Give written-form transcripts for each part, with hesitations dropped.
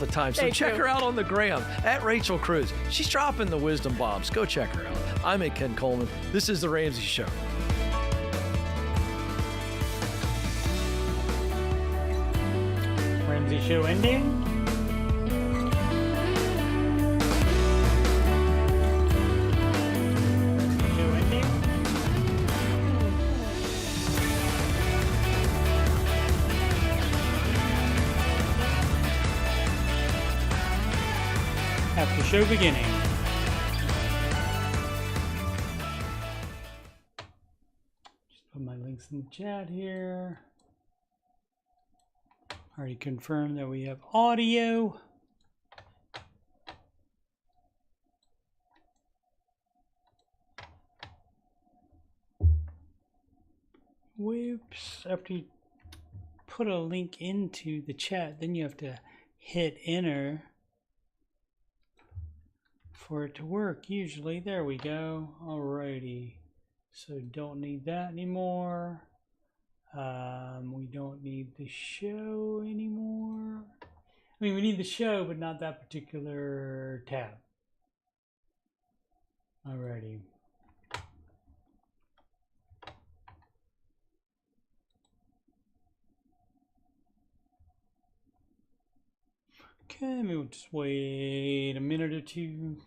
the time, so check her out on the gram at Rachel Cruz. She's dropping the wisdom bombs. Go check her out. I'm Ken Coleman. This is The Ramsey Show. Ramsey Show ending. After show beginning. Just put my links in the chat here. Already confirmed that we have audio. Whoops. After you put a link into the chat, then you have to hit enter for it to work usually. There we go. Alrighty. So don't need that anymore. We don't need the show anymore. I mean, we need the show, but not that particular tab. Alrighty. Okay, maybe we'll just wait a minute or two.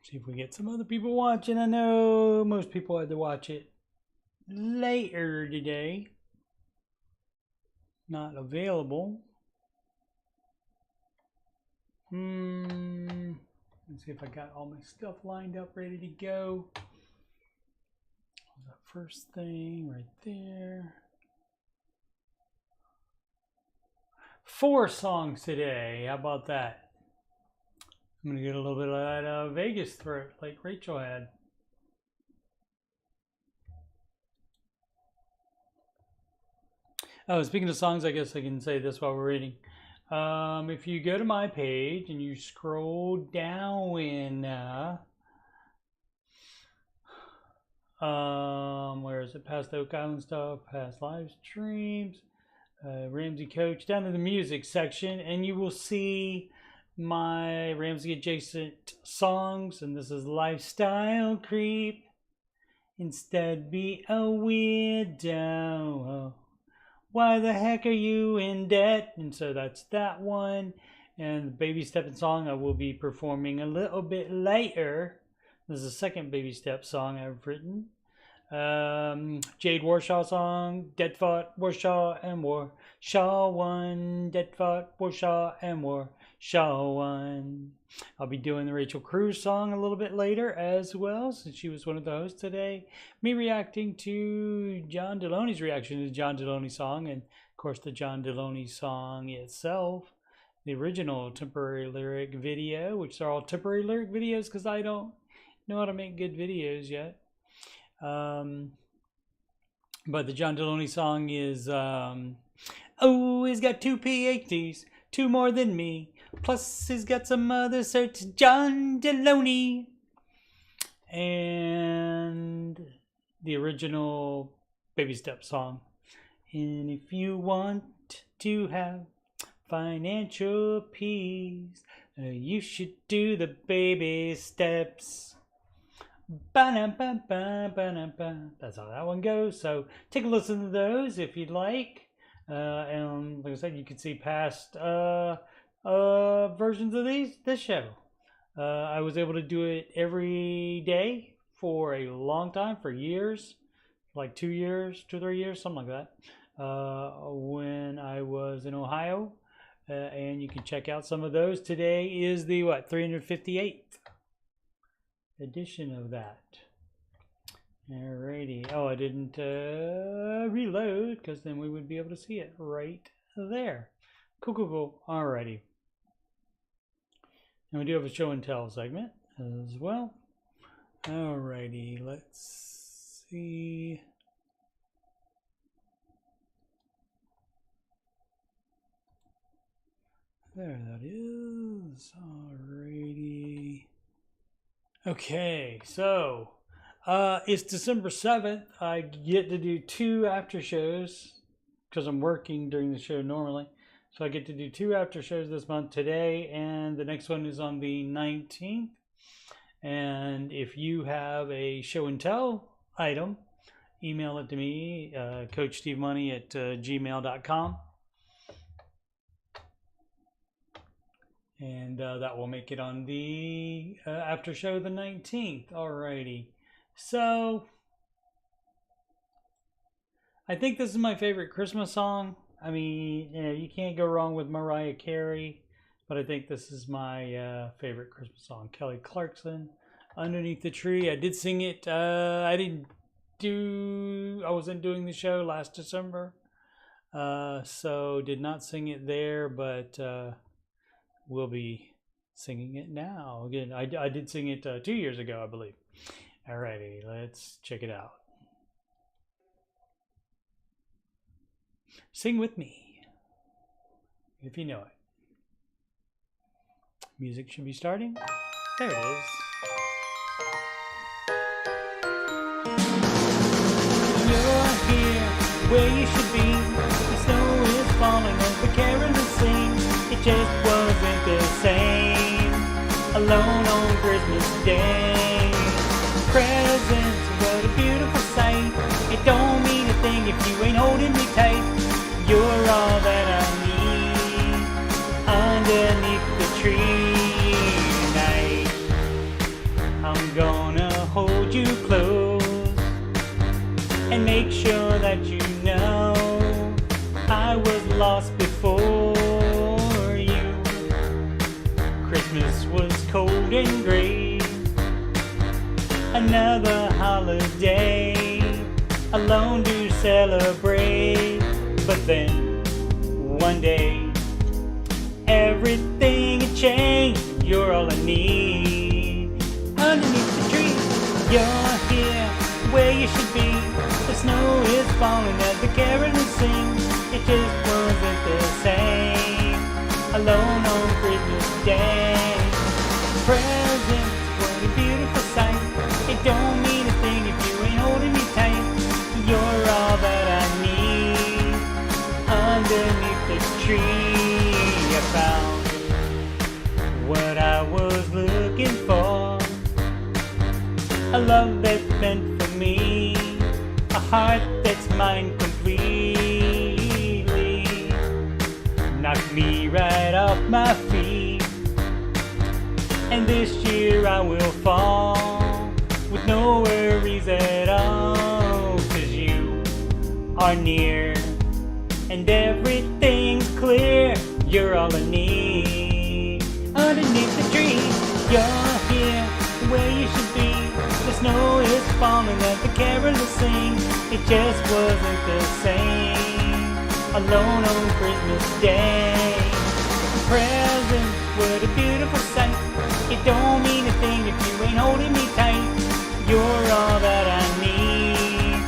See if we get some other people watching. I know most people had to watch it later today. Not available. Let's see if I got all my stuff lined up, ready to go. That first thing right there. 4 songs today. How about that? I'm going to get a little bit of that Vegas throat like Rachel had. Oh, speaking of songs, I guess I can say this while we're reading. If you go to my page and you scroll down, where is it? Past Oak Island stuff, past live streams, Ramsey Coach, down to the music section, and you will see my Ramsey adjacent songs, and this is Lifestyle Creep, Instead Be a Weirdo, Why the Heck Are You in Debt? And so that's that one. And the Baby Stepping song I will be performing a little bit later. This is the second Baby Step song I've written. Jade Warshaw song, Dead Fought, Warshaw and Warshaw 1, Dead Fought, Warshaw and Warshaw 1. I'll be doing the Rachel Cruz song a little bit later as well, since she was one of the hosts today. Me reacting to John Deloney's reaction to the John Deloney song, and of course the John Deloney song itself, the original temporary lyric video, which are all temporary lyric videos because I don't know how to make good videos yet. But the John Deloney song is, oh, he's got 2 PhDs, 2 more than me, plus he's got some other certs, John Deloney. And the original Baby Step song. And if you want to have financial peace, you should do the baby steps. Ba-na-ba-ba-ba-na-ba. That's how that one goes. So take a listen to those if you'd like. And like I said, you can see past versions of this show. I was able to do it every day for a long time, for years, like 2 years, 2-3 years, something like that, when I was in Ohio. And you can check out some of those. Today is the 358th edition of that. Alrighty. Oh, I didn't reload, because then we would be able to see it right there. Cool. Alrighty. And we do have a show and tell segment as well. Alrighty, let's see. There that is. Alrighty. Okay, so it's December 7th. I get to do 2 after shows because I'm working during the show normally. So I get to do 2 after shows this month, today, and the next one is on the 19th. And if you have a show and tell item, email it to me, coachstevemoney@gmail.com. And that will make it on the after show the 19th. Alrighty. So I think this is my favorite Christmas song. I mean, you know, you can't go wrong with Mariah Carey, but I think this is my favorite Christmas song. Kelly Clarkson, Underneath the Tree. I did sing it. I wasn't doing the show last December, so did not sing it there, but we'll be singing it now. Again, I did sing it 2 years ago, I believe. Alrighty, let's check it out. Sing with me, if you know it. Music should be starting. There it is. You're here where you should be. The snow is falling as the carolers sing. It just wasn't the same. Alone on Christmas Day. Presents, what a beautiful sight. It don't mean a thing if you ain't holding me tight. You're all that I need underneath the tree tonight. I'm gonna hold you close and make sure that you know I was lost before you. Christmas was cold and gray. Another holiday alone to celebrate. But then, one day, everything had changed. You're all I need. Underneath the tree, you're here where you should be. The snow is falling as the carolers sing. It just wasn't the same. Alone on Christmas Day. Presents, what a beautiful sight. It don't mean a thing if you ain't holding me tight. You're all that I need. Underneath the tree, I found what I was looking for. A love that's meant for me, a heart that's mine completely. Knocked me right off my feet, and this year I will fall with no worries at all. 'Cause you are near and everything's clear. You're all I need. Underneath the tree, you're here where you should be. The snow is falling as the carolers sing. It just wasn't the same. Alone on Christmas Day. Presents, what a beautiful sight. It don't mean a thing if you ain't holding me tight. You're all that I need.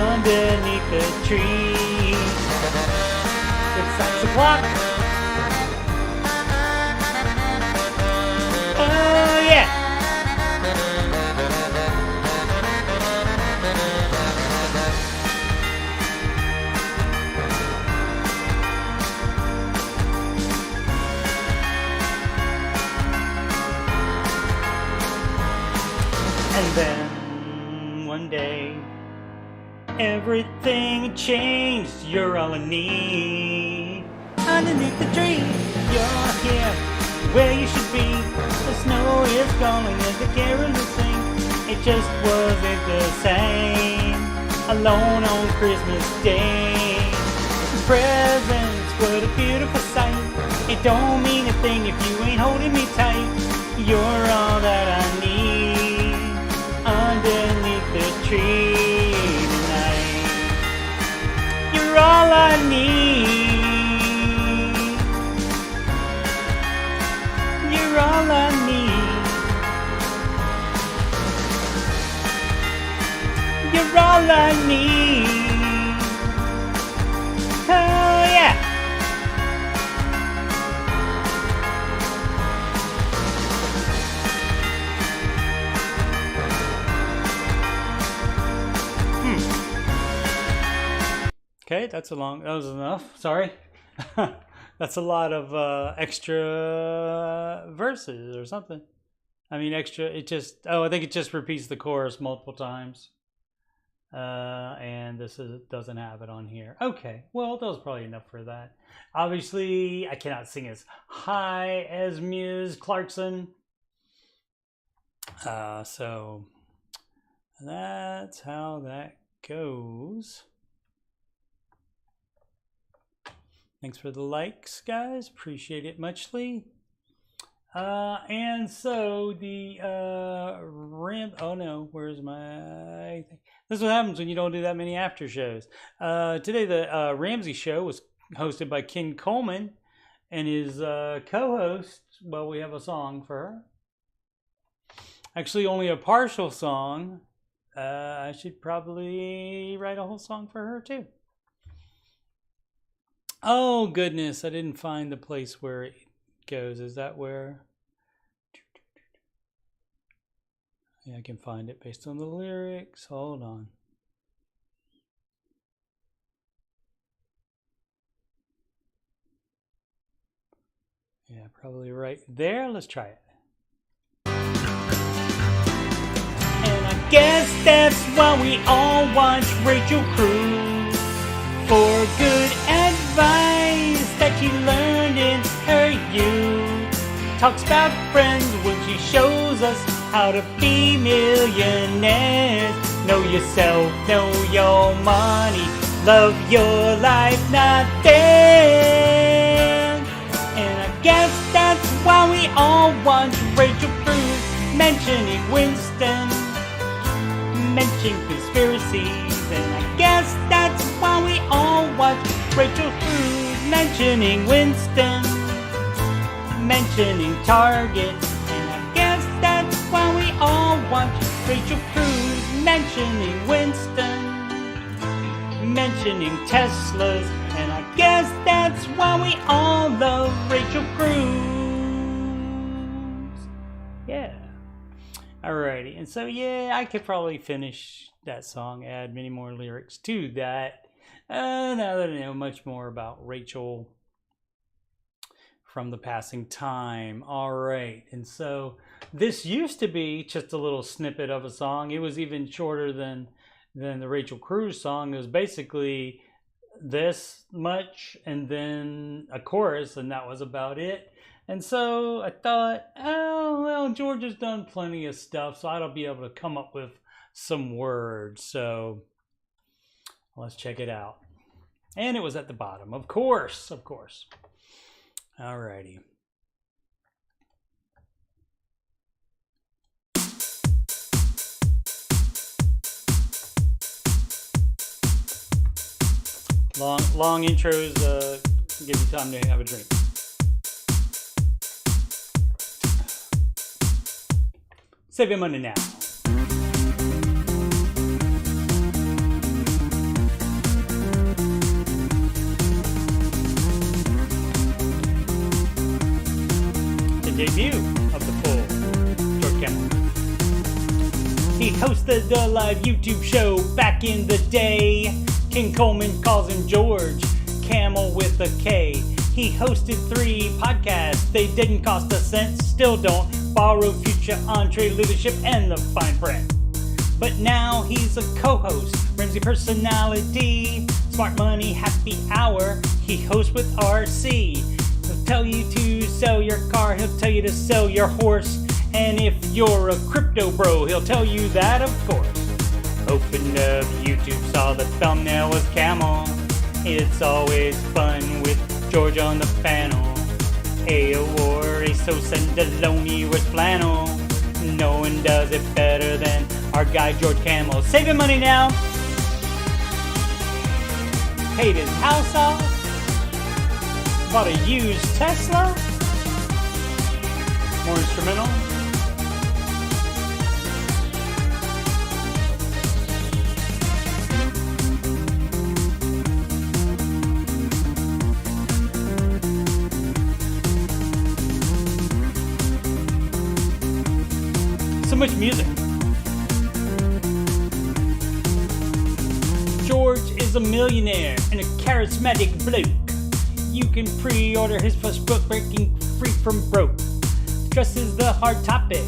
Underneath the tree. It's 6 o'clock. Oh yeah. And then one day everything changed. You're all I need. Underneath the tree, you're here where you should be. The snow is falling as the carolers sing. It just wasn't the same. Alone on Christmas Day. Presents, what a beautiful sight. It don't mean a thing if you ain't holding me tight. You're all that I need. Underneath the tree tonight. You're all I need. You're all I need. You're all I need. Oh yeah. Okay, that was enough. Sorry. That's a lot of extra verses or something. I mean, extra, I think it just repeats the chorus multiple times. And doesn't have it on here. Okay, well, that was probably enough for that. Obviously, I cannot sing as high as Ms. Clarkson. So that's how that goes. Thanks for the likes, guys. Appreciate it muchly. And so the oh no, where's my thing? This is what happens when you don't do that many after shows. Today the Ramsey show was hosted by Ken Coleman and his co-host. Well, we have a song for her. Actually, only a partial song. I should probably write a whole song for her too. Oh goodness, I didn't find the place where it goes. Is that where? Yeah, I can find it based on the lyrics. Hold on. Yeah, probably right there. Let's try it. And I guess that's why we all watch Rachel Cruz, for good advice that she learned in her youth. Talks about friends when she shows us how to be millionaires. Know yourself, know your money, love your life, not them. And I guess that's why we all watch Rachel Cruz, mentioning Winston, mentioning conspiracies. And I guess that's why we all watch Rachel Cruz, mentioning Winston, mentioning Target. And I guess that's why we all watch Rachel Cruz, mentioning Winston, mentioning Teslas. And I guess that's why we all love Rachel Cruz. Yeah. Alrighty. And so, yeah, I could probably finish that song, add many more lyrics to that. Now that I know much more about Rachel from the passing time. All right. And so this used to be just a little snippet of a song. It was even shorter than the Rachel Cruz song. It was basically this much and then a chorus, and that was about it. And so I thought, oh, well, George has done plenty of stuff, so I don't be able to come up with some words. So let's check it out. And it was at the bottom, of course. Alrighty. Long intros give you time to have a drink. Save your money now. The debut of the full George Camel. He hosted the live YouTube show back in the day. King Coleman calls him George, Camel with a K. He hosted 3 podcasts, they didn't cost a cent, still don't. Borrowed future entree leadership and the fine print. But now he's a co-host, Ramsey personality, Smart Money Happy Hour, he hosts with RC. He'll tell you to sell your car, he'll tell you to sell your horse, and if you're a crypto bro, he'll tell you that of course. Opened up YouTube, saw the thumbnail was Camel. It's always fun with George on the panel. Ayo or ASOS and Deloney with flannel. No one does it better than our guy George Camel. Saving money now. Paid his house off. Bought a used Tesla. More instrumental. So much music. George is is a millionaire and a charismatic bloke. You can pre-order his first book, Breaking Free from Broke. Stress is the hard topic,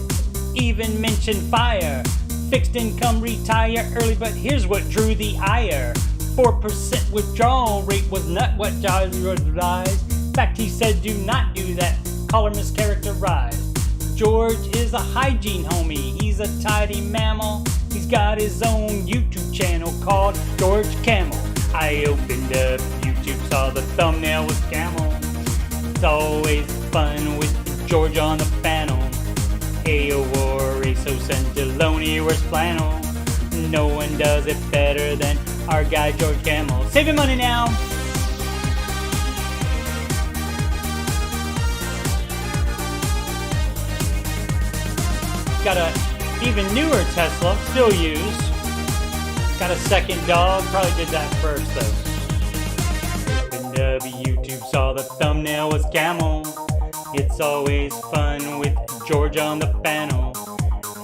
even mention FIRE. Fixed income, retire early, but here's what drew the ire. 4% withdrawal rate was not what George realized. In fact, he said do not do that, call her mischaracterized. George is a hygiene homie, he's a tidy mammal. He's got his own YouTube channel called George Camel. I opened up YouTube, saw the thumbnail was Camel. It's always fun with George on the panel. Ayo Warreso Centiloni wears flannel. No one does it better than our guy George Camel. Saving money now! Got a even newer Tesla, still used. Got a second dog, probably did that first though. Opened up YouTube, saw the thumbnail was Camel. It's always fun with George on the panel.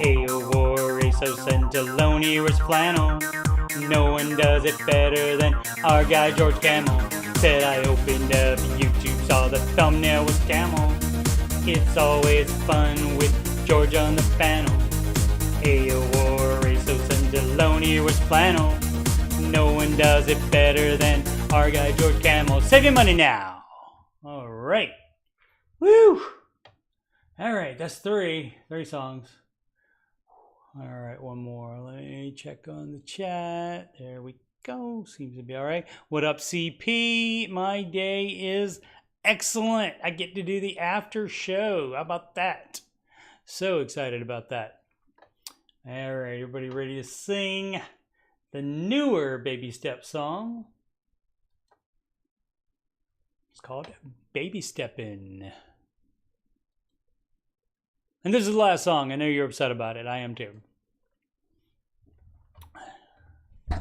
Ayo Warreso Centiloni wears flannel. No one does it better than our guy George Camel. Said I opened up YouTube, saw the thumbnail was Camel. It's always fun with George on the panel. Ayo Warreso Centiloni wears flannel. No one does it better than our guy George Camel. Save your money now. All right. Woo! All right, that's three songs. All right, one more. Let me check on the chat. There we go. Seems to be all right. What up, CP? My day is excellent. I get to do the after show. How about that? So excited about that. All right, everybody ready to sing the newer Baby Step song? It's called Baby Steppin'. And this is the last song. I know you're upset about it. I am too. A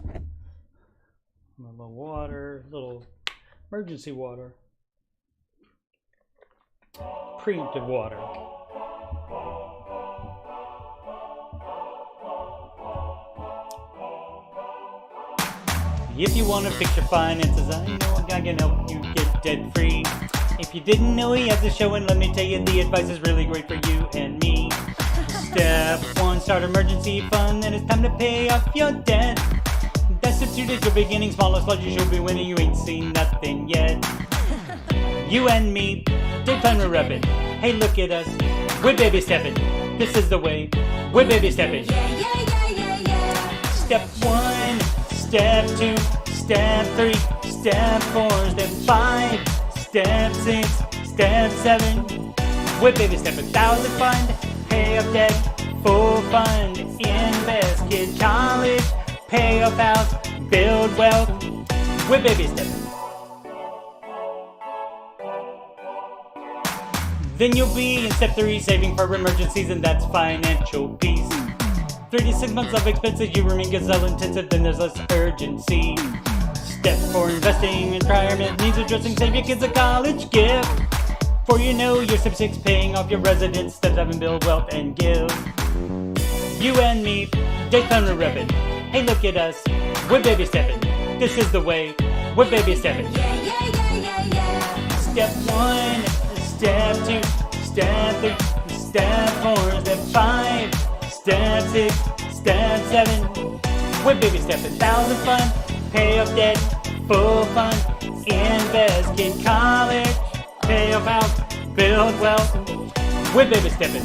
little water, little emergency water. Preemptive water. If you want to fix your finances, I know I can help you get debt free. If you didn't know he has a show, and let me tell you, the advice is really great for you and me. Step 1, start emergency fund, and it's time to pay off your debt. That's step 2, that you're beginning smallest large, you should be winning, you ain't seen nothing yet. You and me, daytime we're reppin'. Hey, look at us, we're baby stepping. This is the way, we're baby stepping. Step 1, step 2, step 3, step 4, step 5, step 6, step 7. We're baby step 1,000 fund, pay off debt, full fund, invest, kid college, pay off house, build wealth. We're baby stepping. Then you'll be in step 3, saving for emergencies, and that's financial peace. 3 to 6 months of expenses, you remain gazelle intensive, then there's less urgency. Step 4, investing in retirement needs addressing, save your kids a college gift. For you know, your step 6, paying off your residence, step 7, build wealth and give. You and me, daytime we're reppin'. Hey, look at us, we're baby stepping. This is the way, we're baby stepping. Step 1, step 2, step 3, step 4, step 5, step 6, step 7. We're baby stepping. 1,000 fund, pay off debt, full fund, invest, kid college, pay off house, build wealth. We're baby stepping.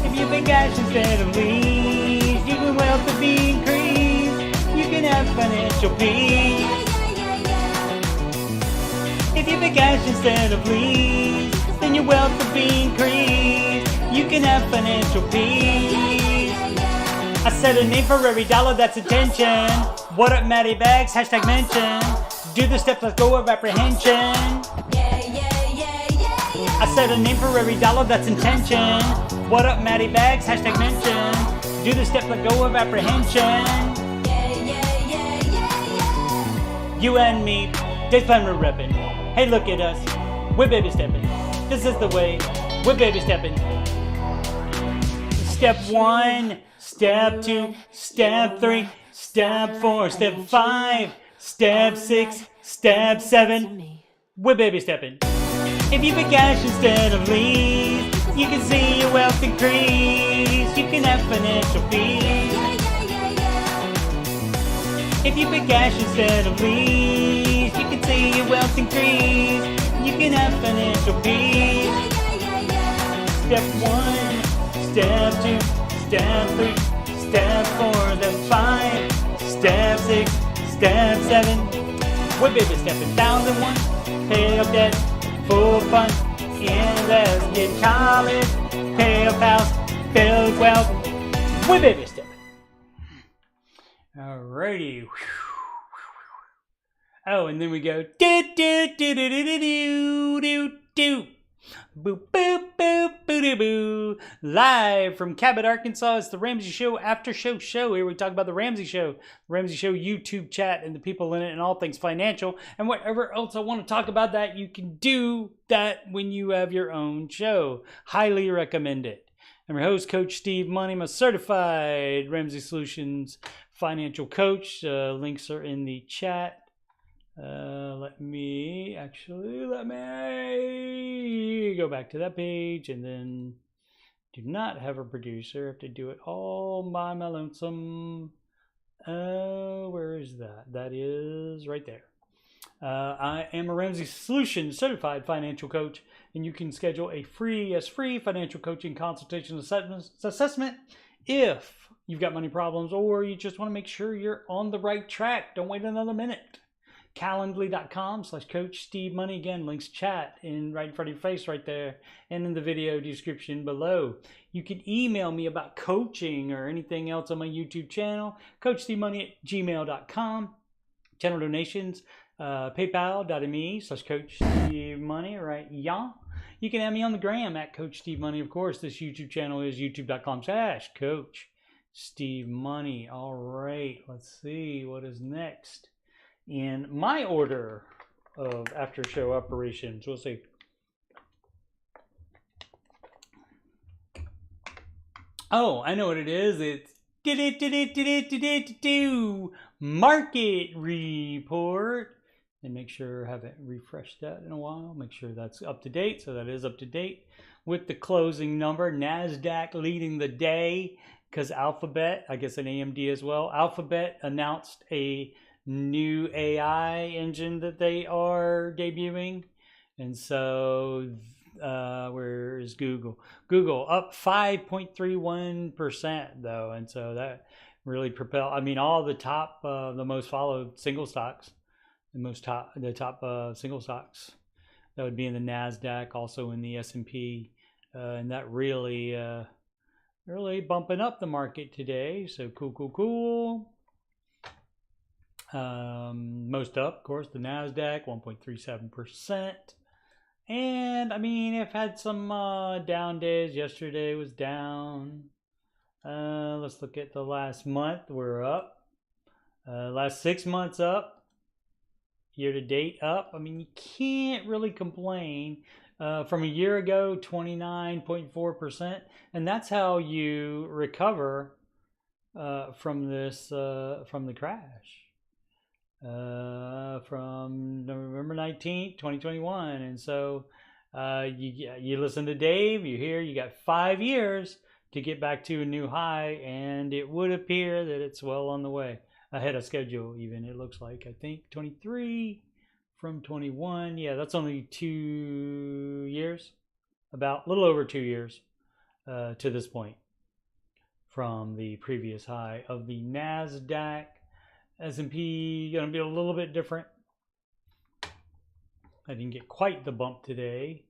If you pay cash instead of lease, you can wealth to be increased. You can have financial peace. If you pay cash instead of lease, then your wealth will be increased. You can have financial peace. I set a name for every dollar that's attention. What up, Matty Bags? Hashtag mention. Do the steps, let's go of apprehension. I set a name for every dollar that's intention. What up, Matty Bags? Hashtag mention. Do the steps, let go of apprehension. You and me, this time we're reppin'. Hey, look at us, we're baby stepping. This is the way, we're baby stepping. Step 1, step 2, step 3, step 4, step 5, Step 6, step 7, we're baby stepping. If you pay cash instead of lease, you can see your wealth increase. You can have financial peace. If you pay cash instead of lease, you can see your wealth increase. You can have financial peace. Step 1, step 2, step 3, step 4, step 5, step 6, step 7. We're baby stepping. 1001, pay off debt, full fun, invest, get college, pay off house, build wealth. We're baby stepping. Alrighty. Oh, and then we go do do do do do do do do. Boop boop boop boo boo. Live from Cabot, Arkansas. It's the Ramsey Show Aftershow show. Here we talk about the Ramsey Show, YouTube chat, and the people in it, and all things financial, and whatever else I want to talk about. That you can do that when you have your own show. Highly recommend it. I'm your host, Coach Steve Money. I'm a certified Ramsey Solutions financial coach. Links are in the chat. Let me go back to that page, and then do not have a producer. I have to do it all by my lonesome. Where is that? That is right there. I am a Ramsey Solutions certified financial coach, and you can schedule a free financial coaching consultation assessment if you've got money problems or you just want to make sure you're on the right track. Don't wait another minute. Calendly.com/Coach Steve Money. Again, links chat right in front of your face right there, and in the video description below. You can email me about coaching or anything else on my YouTube channel, CoachSteveMoney@gmail.com. Channel donations, PayPal.me/Coach Steve Money, right? Yeah. You can add me on the gram at Coach Steve Money. Of course, this YouTube channel is youtube.com/Coach Steve Money. All right, let's see what is next in my order of after show operations. We'll see. Oh, I know what it is. It's market report. And make sure I haven't refreshed that in a while. Make sure that's up to date. So that is up to date with the closing number. NASDAQ leading the day because Alphabet, I guess an AMD as well. Alphabet announced a new AI engine that they are debuting, and so where is Google? Google up 5.31% though, and so that really propelled. I mean, all the top, the most followed single stocks, the top single stocks that would be in the Nasdaq, also in the S&P, and that really bumping up the market today. So cool. Most up, of course, the Nasdaq 1.37%, and I mean, I've had some down days. Yesterday was down. Let's look at the last month. We're up. Last 6 months up. Year to date up. I mean, you can't really complain. From a year ago, 29.4%, and that's how you recover from the crash. From November 19th, 2021. And so you listen to Dave, you hear you got 5 years to get back to a new high, and it would appear that it's well on the way, ahead of schedule even. It looks like, I think 23 from 21. Yeah, that's only 2 years, about a little over 2 years to this point from the previous high of the Nasdaq. S&P going to be a little bit different. I didn't get quite the bump today.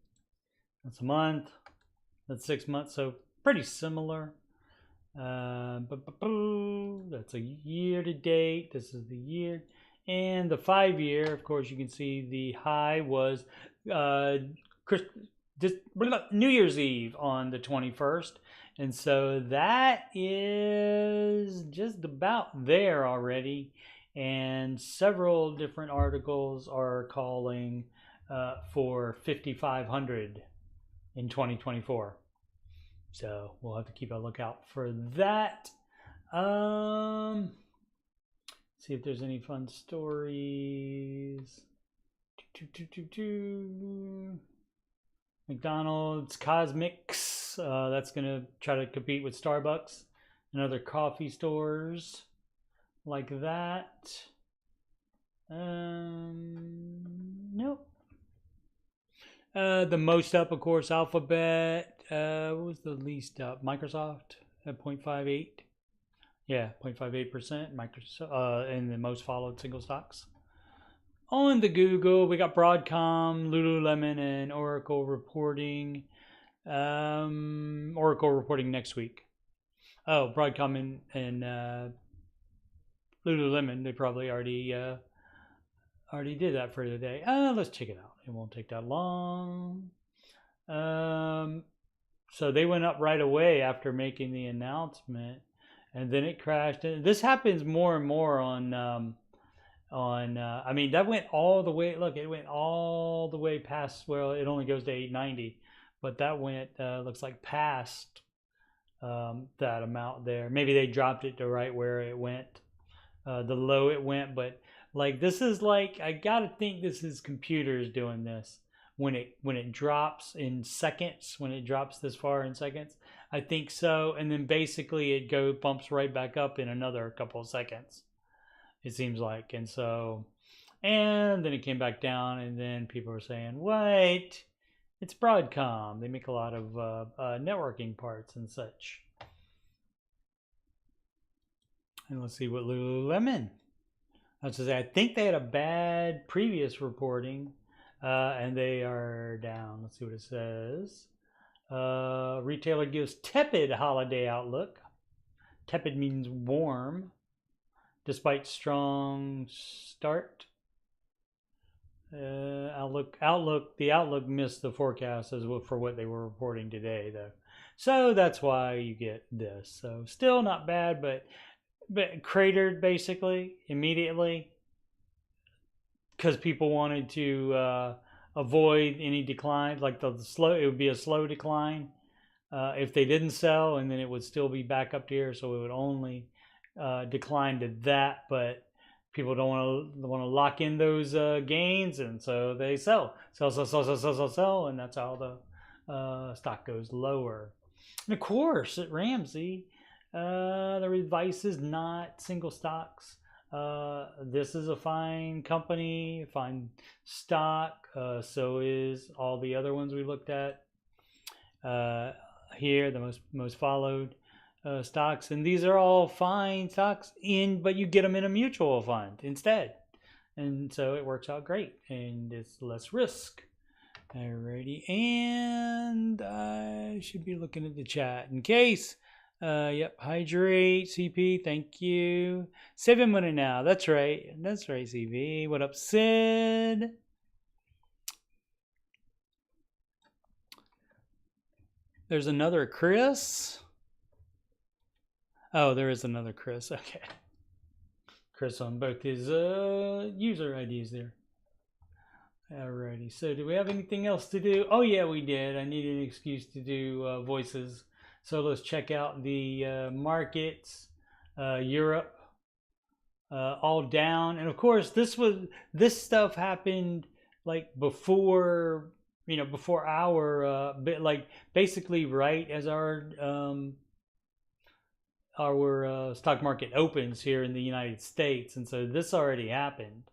That's a month. That's 6 months. So pretty similar. That's a year to date. This is the year. And the 5 year, of course, you can see the high was New Year's Eve on the 21st. And so that is just about there already. And several different articles are calling for 5,500 in 2024. So we'll have to keep a lookout for that. See if there's any fun stories. McDonald's Cosmics. That's going to try to compete with Starbucks and other coffee stores like that. Nope. The most up, of course, Alphabet. What was the least up? Microsoft at 0.58. Yeah, 0.58%. Microsoft, and the most followed single stocks. On the Google, we got Broadcom, Lululemon, and Oracle reporting. Oracle reporting next week. Oh, Broadcom and Lululemon, they probably already did that for the day. Let's check it out. It won't take that long. So they went up right away after making the announcement, and then it crashed. And this happens more and more on I mean, that went all the way. Look, it went all the way past. Well, it only goes to 890, but that went looks like past that amount there. Maybe they dropped it to right where it went, the low it went. But like, this is like, I gotta think this is computers doing this. When it drops in seconds, when it drops this far in seconds, I think so. And then basically it bumps right back up in another couple of seconds, it seems like. And so, and then it came back down, and then people were saying, "What? It's Broadcom. They make a lot of networking parts and such." And let's see what Lululemon. I think they had a bad previous reporting. And they are down. Let's see what it says. Retailer gives tepid holiday outlook. Tepid means warm, despite strong start. The outlook missed the forecast as well for what they were reporting today, though. So that's why you get this. So still not bad, but cratered basically immediately, because people wanted to avoid any decline, like it would be a slow decline if they didn't sell, and then it would still be back up to here, so it would only decline to that. But people don't want to lock in those gains, and so they sell, and that's how the stock goes lower. And of course, at Ramsey, the advice is not single stocks. This is a fine company, fine stock. So is all the other ones we looked at here, the most followed stocks. And these are all fine stocks, but you get them in a mutual fund instead. And so it works out great, and it's less risk. Alrighty, and I should be looking at the chat in case. Yep, hydrate, CP, thank you. 7 minutes now, that's right, CP. What up, Sid? There's another Chris. Oh, there is another Chris, okay. Chris on both his user IDs there. Alrighty, so do we have anything else to do? Oh yeah, we did. I needed an excuse to do voices. So let's check out the markets. Europe, all down, and of course this stuff happened like before our bit, like basically right as our stock market opens here in the United States, and so this already happened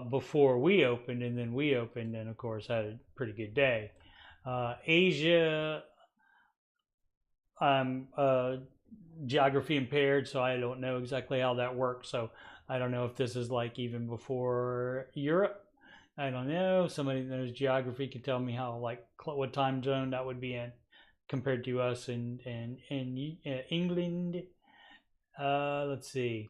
before we opened, and then we opened, and of course had a pretty good day. Asia. I'm geography impaired, so I don't know exactly how that works. So I don't know if this is like even before Europe. I don't know. Somebody that knows geography can tell me how, like, what time zone that would be in compared to us in England. Let's see.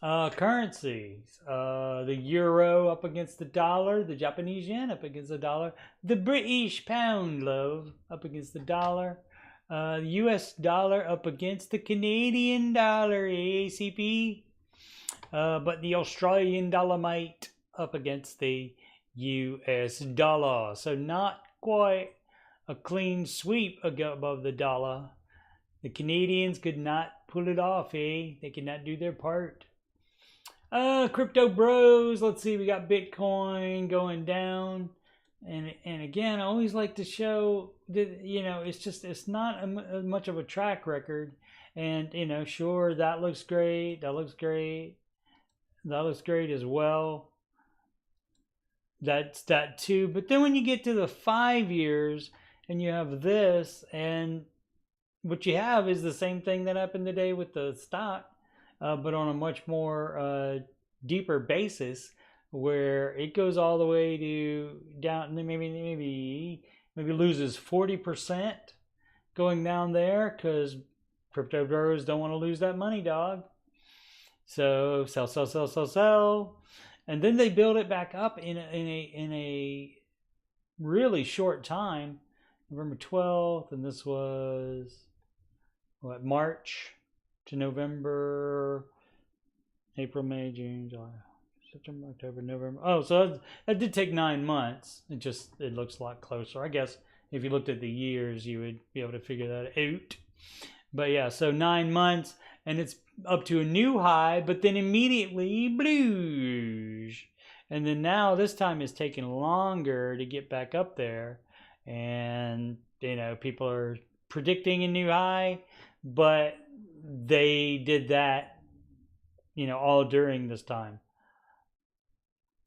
Currencies. The euro up against the dollar. The Japanese yen up against the dollar. The British pound, love, up against the dollar. The US dollar up against the Canadian dollar, ACP. But the Australian dollarmite up against the US dollar. So not quite a clean sweep above the dollar. The Canadians could not pull it off, eh? They could not do their part. Crypto bros. Let's see. We got Bitcoin going down. And again, I always like to show that, it's not much of a track record. And, sure, that looks great. That looks great. That looks great as well. That's that too. But then when you get to the 5 years and you have this, and what you have is the same thing that happened today with the stock, but on a much more deeper basis, where it goes all the way to down, maybe loses 40% going down there, because crypto bros don't want to lose that money, dog. So sell, and then they build it back up in a really short time. November 12th, and this was what, March to November, April, May, June, July, September, October, November. Oh, so that did take 9 months. It looks a lot closer. I guess if you looked at the years, you would be able to figure that out. But yeah, so 9 months, and it's up to a new high, but then immediately blues. And then now this time it's taking longer to get back up there. And, people are predicting a new high, but they did that, all during this time.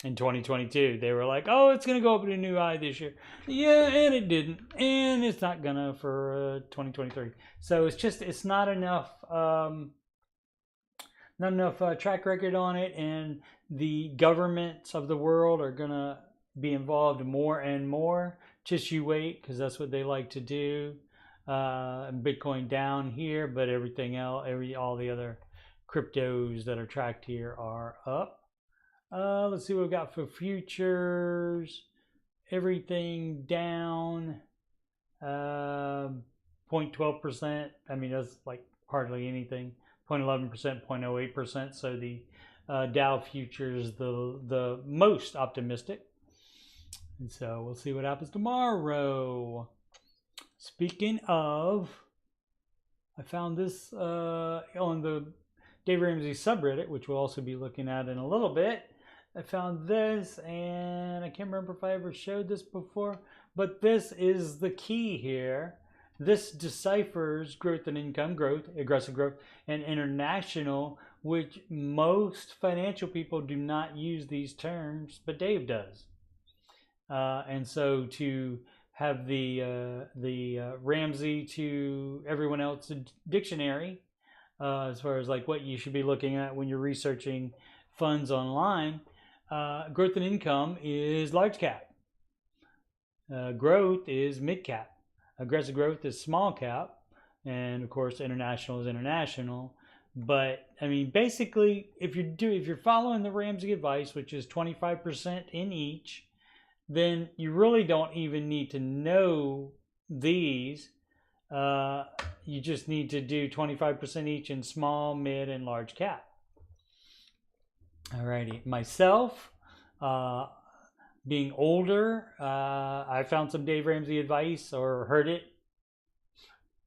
In 2022, they were like, oh, it's going to go up to a new high this year. Yeah, and it didn't. And it's not going to for 2023. So it's not enough, track record on it. And the governments of the world are going to be involved more and more. Just you wait, because that's what they like to do. Bitcoin down here, but everything else, all the other cryptos that are tracked here are up. Let's see what we've got for futures. Everything down 0.12%. I mean, that's like hardly anything. 0.11%, 0.08%. So the Dow futures the most optimistic. And so we'll see what happens tomorrow. Speaking of, I found this on the Dave Ramsey subreddit, which we'll also be looking at in a little bit. I found this, and I can't remember if I ever showed this before, but this is the key here. This deciphers growth and income growth, aggressive growth, and international, which most financial people do not use these terms, but Dave does. And so to have the Ramsey to everyone else dictionary, as far as like what you should be looking at when you're researching funds online, growth and income is large cap. Growth is mid cap. Aggressive growth is small cap, and of course international is international. But I mean, basically, if you're following the Ramsey advice, which is 25% in each, then you really don't even need to know these. You just need to do 25% each in small, mid, and large cap. Alrighty, myself, being older, I found some Dave Ramsey advice, or heard it.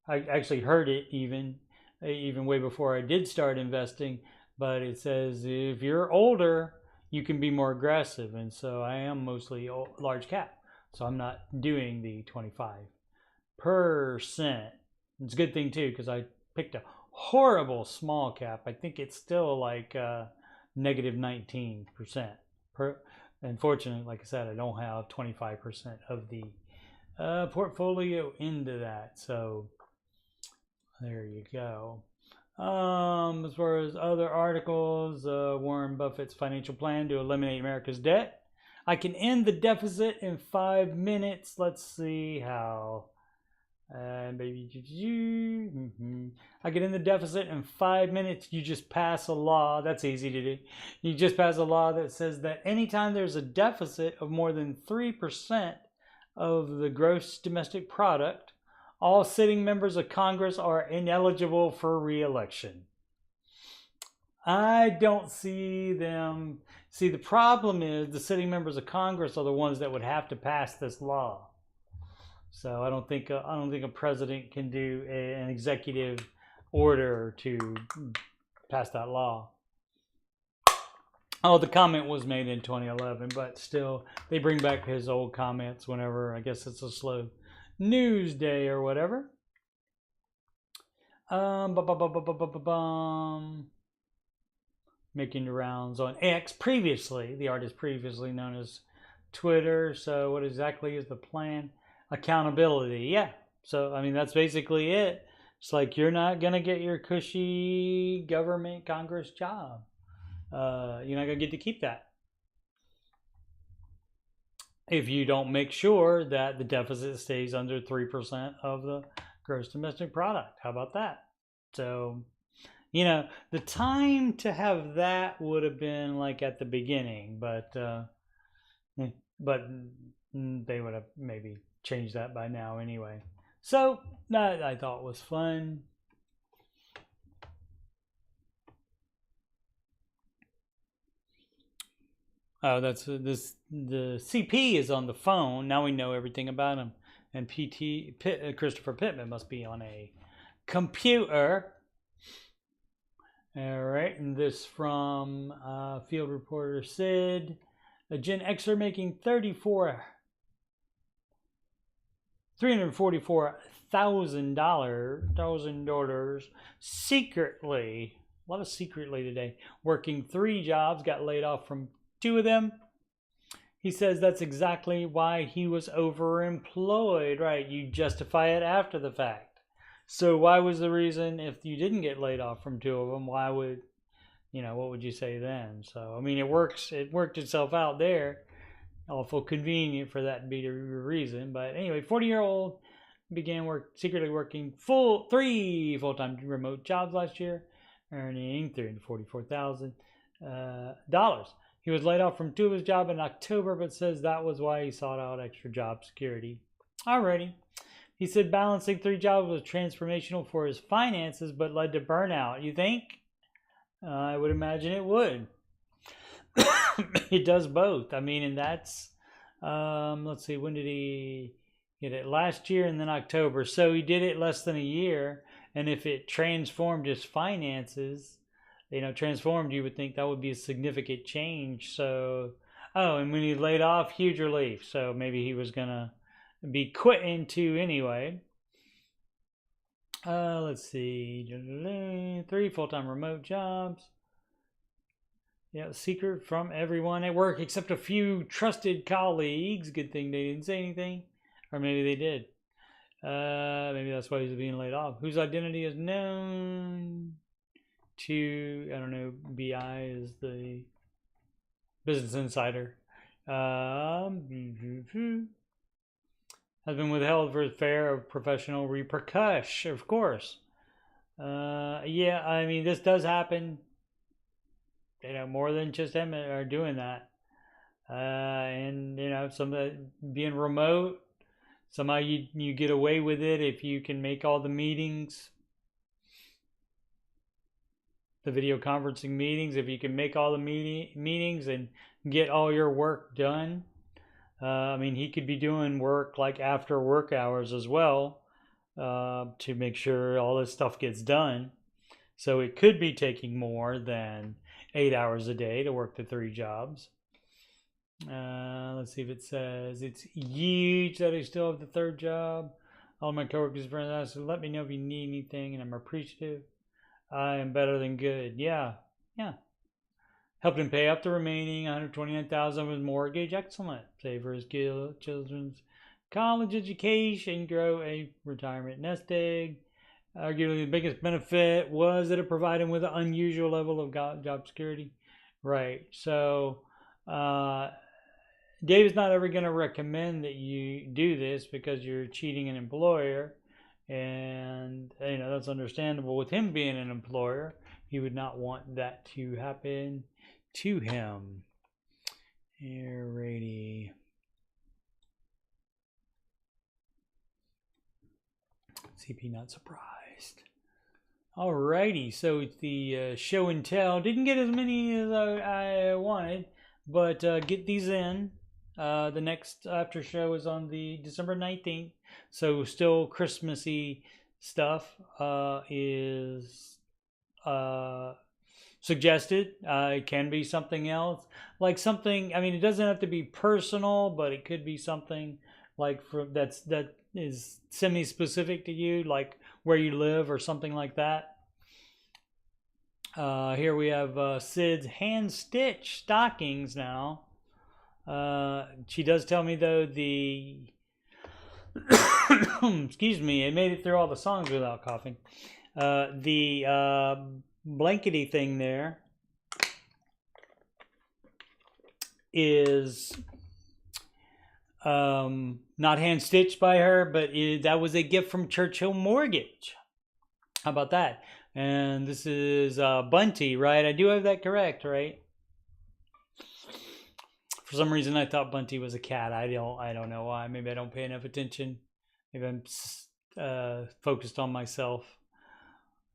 I actually heard it even way before I did start investing. But it says if you're older, you can be more aggressive, and so I am mostly large cap, so I'm not doing the 25%. It's a good thing too, because I picked a horrible small cap. I think it's still like negative 19%. Unfortunately, like I said, I don't have 25% of the portfolio into that, so there you go. As far as other articles, Warren Buffett's financial plan to eliminate America's debt. I can end the deficit in 5 minutes. Let's see how. I can end the deficit in 5 minutes. You just pass a law. That's easy to do. You just pass a law that says that anytime there's a deficit of more than 3% of the gross domestic product, all sitting members of Congress are ineligible for re-election. I don't see them. See, the problem is the sitting members of Congress are the ones that would have to pass this law. So I don't think a president can do an executive order to pass that law. Oh, the comment was made in 2011, but still, they bring back his old comments whenever, I guess it's a slow news day or whatever. Making the rounds on X, previously, the artist previously known as Twitter. So what exactly is the plan? Accountability. Yeah. So, I mean, that's basically it. It's like you're not going to get your cushy government Congress job. You're not going to get to keep that if you don't make sure that the deficit stays under 3% of the gross domestic product. How about that? So, the time to have that would have been like at the beginning, but they would have maybe changed that by now anyway. So that I thought was fun. Oh, the CP is on the phone. Now we know everything about him. And Christopher Pittman must be on a computer. All right, and this from field reporter Sid. A Gen Xer making $344,000 secretly. A lot of secretly today. Working 3 jobs, got laid off from 2 of them. He says that's exactly why he was overemployed. Right, you justify it after the fact. So why was the reason if you didn't get laid off from 2 of them? Why would, what would you say then? So, I mean, it worked itself out there. Awful convenient for that to be the reason. But anyway, 40-year-old began secretly working 3 full-time remote jobs last year, earning $344,000. He was laid off from 2 of his jobs in October, but says that was why he sought out extra job security. Alrighty. He said balancing 3 jobs was transformational for his finances, but led to burnout. You think? I would imagine it would. It does both. I mean, and that's, let's see, when did he get it? Last year and then October. So he did it less than a year. And if it transformed his finances, transformed, you would think that would be a significant change. So, and when he laid off, huge relief. So maybe he was going to be quitting too anyway. Let's see. 3 full-time remote jobs. Yeah, secret from everyone at work except a few trusted colleagues. Good thing they didn't say anything. Or maybe they did. Maybe that's why he's being laid off. Whose identity is known to, I don't know, BI is the Business Insider. Has been withheld for fear of professional repercussion, of course. Yeah, I mean, this does happen. More than just them are doing that. And, some being remote, somehow you get away with it if you can make all the meetings, the video conferencing meetings, if you can make all the meetings and get all your work done. I mean, he could be doing work like after work hours as well to make sure all this stuff gets done. So it could be taking more than 8 hours a day to work the 3 jobs. Let's see if it says it's huge that I still have the 3rd job. All my coworkers and friends asked, let me know if you need anything, and I'm appreciative. I am better than good. Yeah. Helped him pay up the remaining $129,000 of his mortgage. Excellent. Save for his children's college education. Grow a retirement nest egg. Arguably, the biggest benefit was that it provided him with an unusual level of job security. Right. So, Dave's not ever going to recommend that you do this because you're cheating an employer. And, that's understandable. With him being an employer, he would not want that to happen to him. Alrighty. CP not surprised. Alrighty, so it's the show and tell. Didn't get as many as I wanted, but get these in. The next after show is on the December 19th, so still Christmassy stuff is suggested. It can be something else, like something. I mean, it doesn't have to be personal, but it could be something like that is semi-specific to you, like where you live or something like that. Here we have Sid's hand stitch stockings now. She does tell me though the excuse me, I made it through all the songs without coughing. The blankety thing there is not hand stitched by her, but that was a gift from Churchill Mortgage. How about that? And this is Bunty, right? I do have that correct, right? For some reason, I thought Bunty was a cat. I don't know why. Maybe I don't pay enough attention. Maybe I'm focused on myself.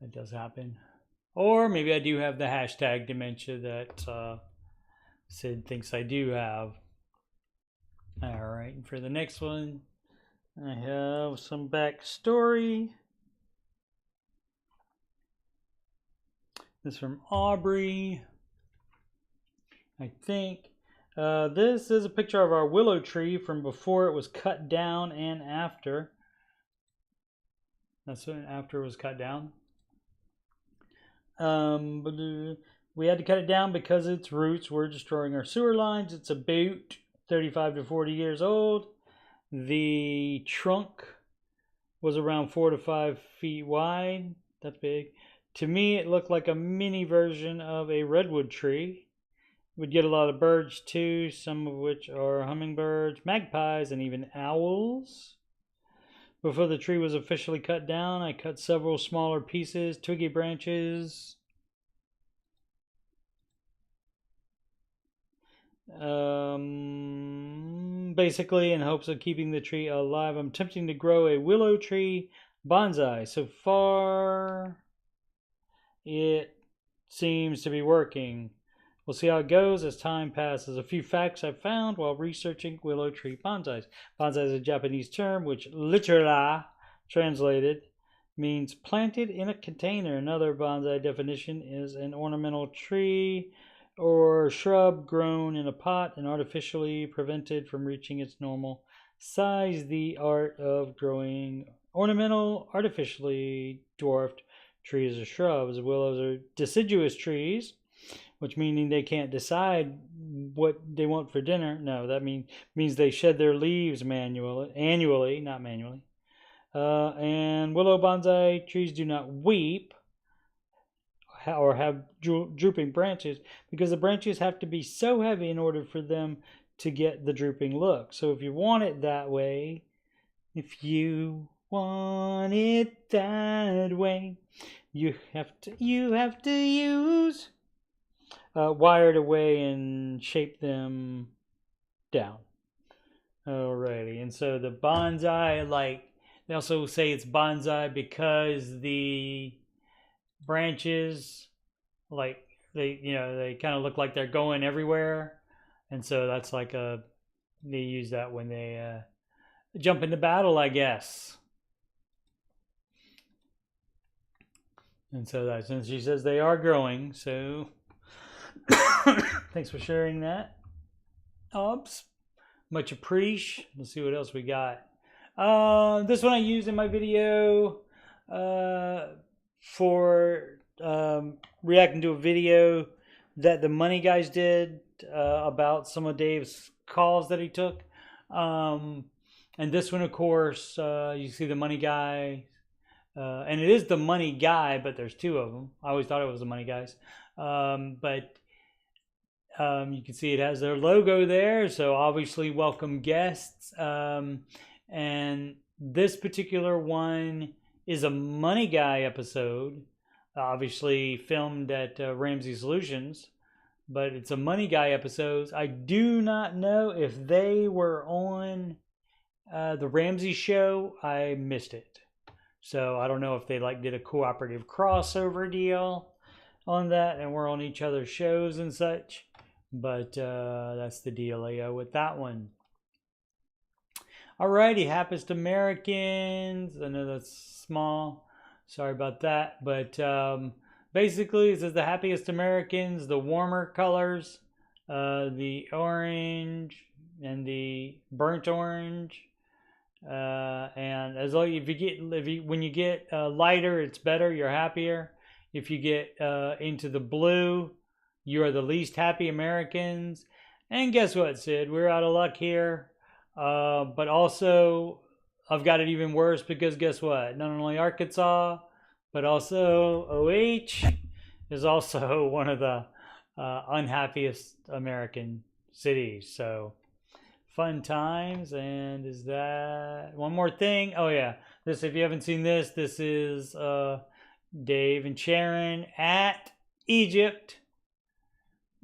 It does happen. Or maybe I do have the hashtag dementia that Sid thinks I do have. All right, and for the next one, I have some backstory. This is from Aubrey, I think. This is a picture of our willow tree from before it was cut down and after. That's when after it was cut down. But we had to cut it down because its roots were destroying our sewer lines. It's about 35 to 40 years old. The trunk was around 4 to 5 feet wide. That's big. To me, it looked like a mini version of a redwood tree. We'd get a lot of birds too, some of which are hummingbirds, magpies, and even owls. Before the tree was officially cut down, I cut several smaller pieces, twiggy branches. Basically, in hopes of keeping the tree alive, I'm attempting to grow a willow tree bonsai. So far, it seems to be working. We'll see how it goes as time passes. A few facts I found while researching willow tree bonsais. Bonsai is a Japanese term which literally translated means planted in a container. Another bonsai definition is an ornamental tree or shrub grown in a pot and artificially prevented from reaching its normal size. The art of growing ornamental, artificially dwarfed trees or shrubs. Willows are deciduous trees, which meaning they can't decide what they want for dinner. No, that means they shed their leaves annually, not manually. And willow bonsai trees do not weep or have drooping branches because the branches have to be so heavy in order for them to get the drooping look. So if you want it that way, you have to use wired away and shape them down. Alrighty, and so the bonsai, like they also say it's bonsai because the branches, like they kind of look like they're going everywhere, and so that's like they use that when they jump into battle, I guess. And so that's, and she says they are growing, so thanks for sharing that. Oops. Much appreciate. Let's see what else we got. This one I used in my video for reacting to a video that the Money Guys did about some of Dave's calls that he took. And this one, of course, you see the Money Guy. And it is the Money Guy, but there's two of them. I always thought it was the Money Guys. But you can see it has their logo there, so obviously welcome guests. And this particular one is a Money Guy episode, obviously filmed at Ramsey Solutions, but it's a Money Guy episode. I do not know if they were on the Ramsey show. I missed it, so I don't know if they did a cooperative crossover deal on that and we're on each other's shows and such. But that's the dealio with that one. Alrighty, Happiest Americans. I know that's small. Sorry about that. But basically it says the Happiest Americans, the warmer colors, the orange and the burnt orange. And as long when you get lighter, it's better. You're happier. If you get into the blue, you are the least happy Americans. And guess what, Sid? We're out of luck here. But also, I've got it even worse because guess what? Not only Arkansas, but also OH is also one of the unhappiest American cities. So fun times. And is that one more thing? Oh yeah, this, if you haven't seen this, this is Dave and Sharon at Egypt.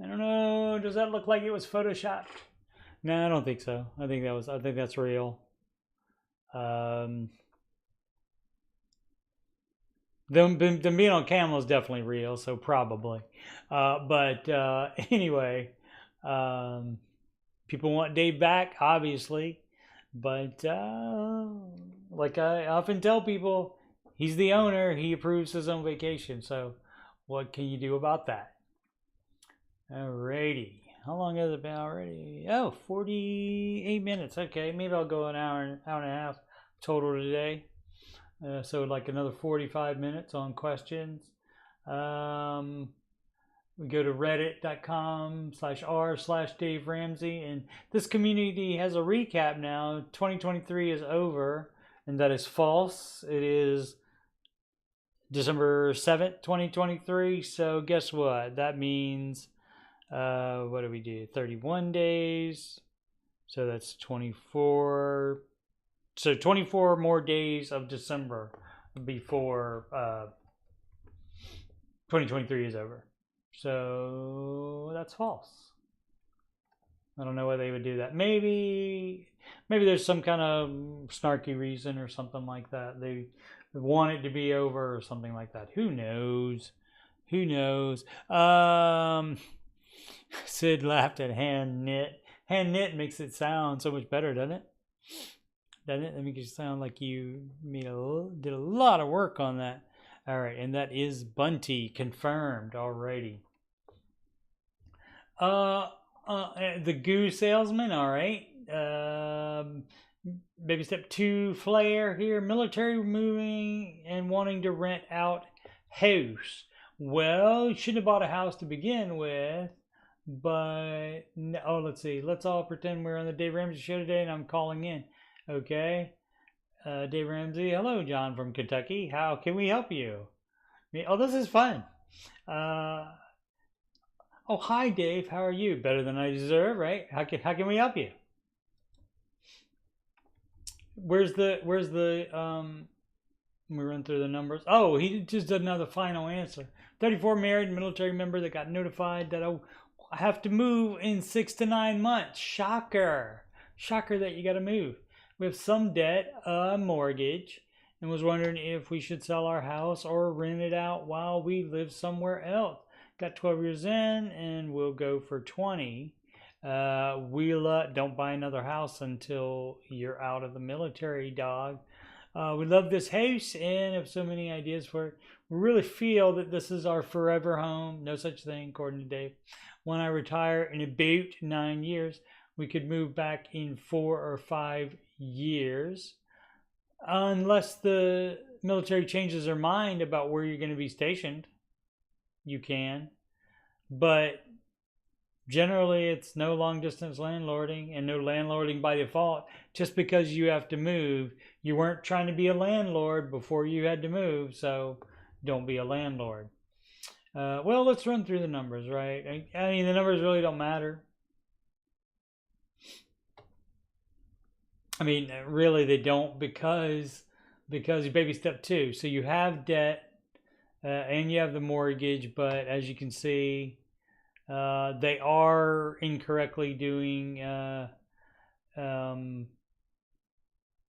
I don't know, does that look like it was photoshopped? No, I don't think so. I think that's real. Them being on Camel is definitely real, so probably. But anyway, people want Dave back, obviously. But like I often tell people, he's the owner. He approves his own vacation. So what can you do about that? Alrighty. How long has it been already? Oh, 48 minutes. Okay, maybe I'll go an hour and a half total today. So like another 45 minutes on questions. We go to reddit.com/r/Dave Ramsey, and this community has a recap now. 2023 is over, and that is false. It is December 7th, 2023. So guess what? That means what do we do? 31 days. So that's 24. So 24 more days of December before 2023 is over. So that's false. I don't know why they would do that. Maybe there's some kind of snarky reason or something like that. They want it to be over or something like that. Who knows? Who knows? Sid laughed at hand knit. Hand knit makes it sound so much better, doesn't it? Doesn't it? That makes it sound like you did a lot of work on that. All right, and that is Bunty confirmed already. The goo salesman. All right. Baby step 2 flare here. Military moving and wanting to rent out house. Well, you shouldn't have bought a house to begin with. But no, let's see. Let's all pretend we're on the Dave Ramsey show today, and I'm calling in. Okay. Dave Ramsey. Hello, John from Kentucky. How can we help you? Oh, this is fun. Oh, hi, Dave. How are you? Better than I deserve, right? How can we help you? Where's the let me run through the numbers. Oh, he just doesn't have the final answer. 34 married military member that got notified that I have to move in 6 to 9 months. Shocker. Shocker that you got to move. We have some debt, a mortgage, and was wondering if we should sell our house or rent it out while we live somewhere else. Got 12 years in and we'll go for 20. Don't buy another house until you're out of the military, dog. We love this house and have so many ideas for it. We really feel that this is our forever home. No such thing, according to Dave. When I retire in about 9 years, we could move back in 4 or 5 years. Unless the military changes their mind about where you're going to be stationed, you can. But generally, it's no long distance landlording and no landlording by default. Just because you have to move, you weren't trying to be a landlord before you had to move, so don't be a landlord. Well, let's run through the numbers, right? I mean, the numbers really don't matter. I mean, really, they don't because you baby step 2. So you have debt and you have the mortgage, but as you can see, they are incorrectly doing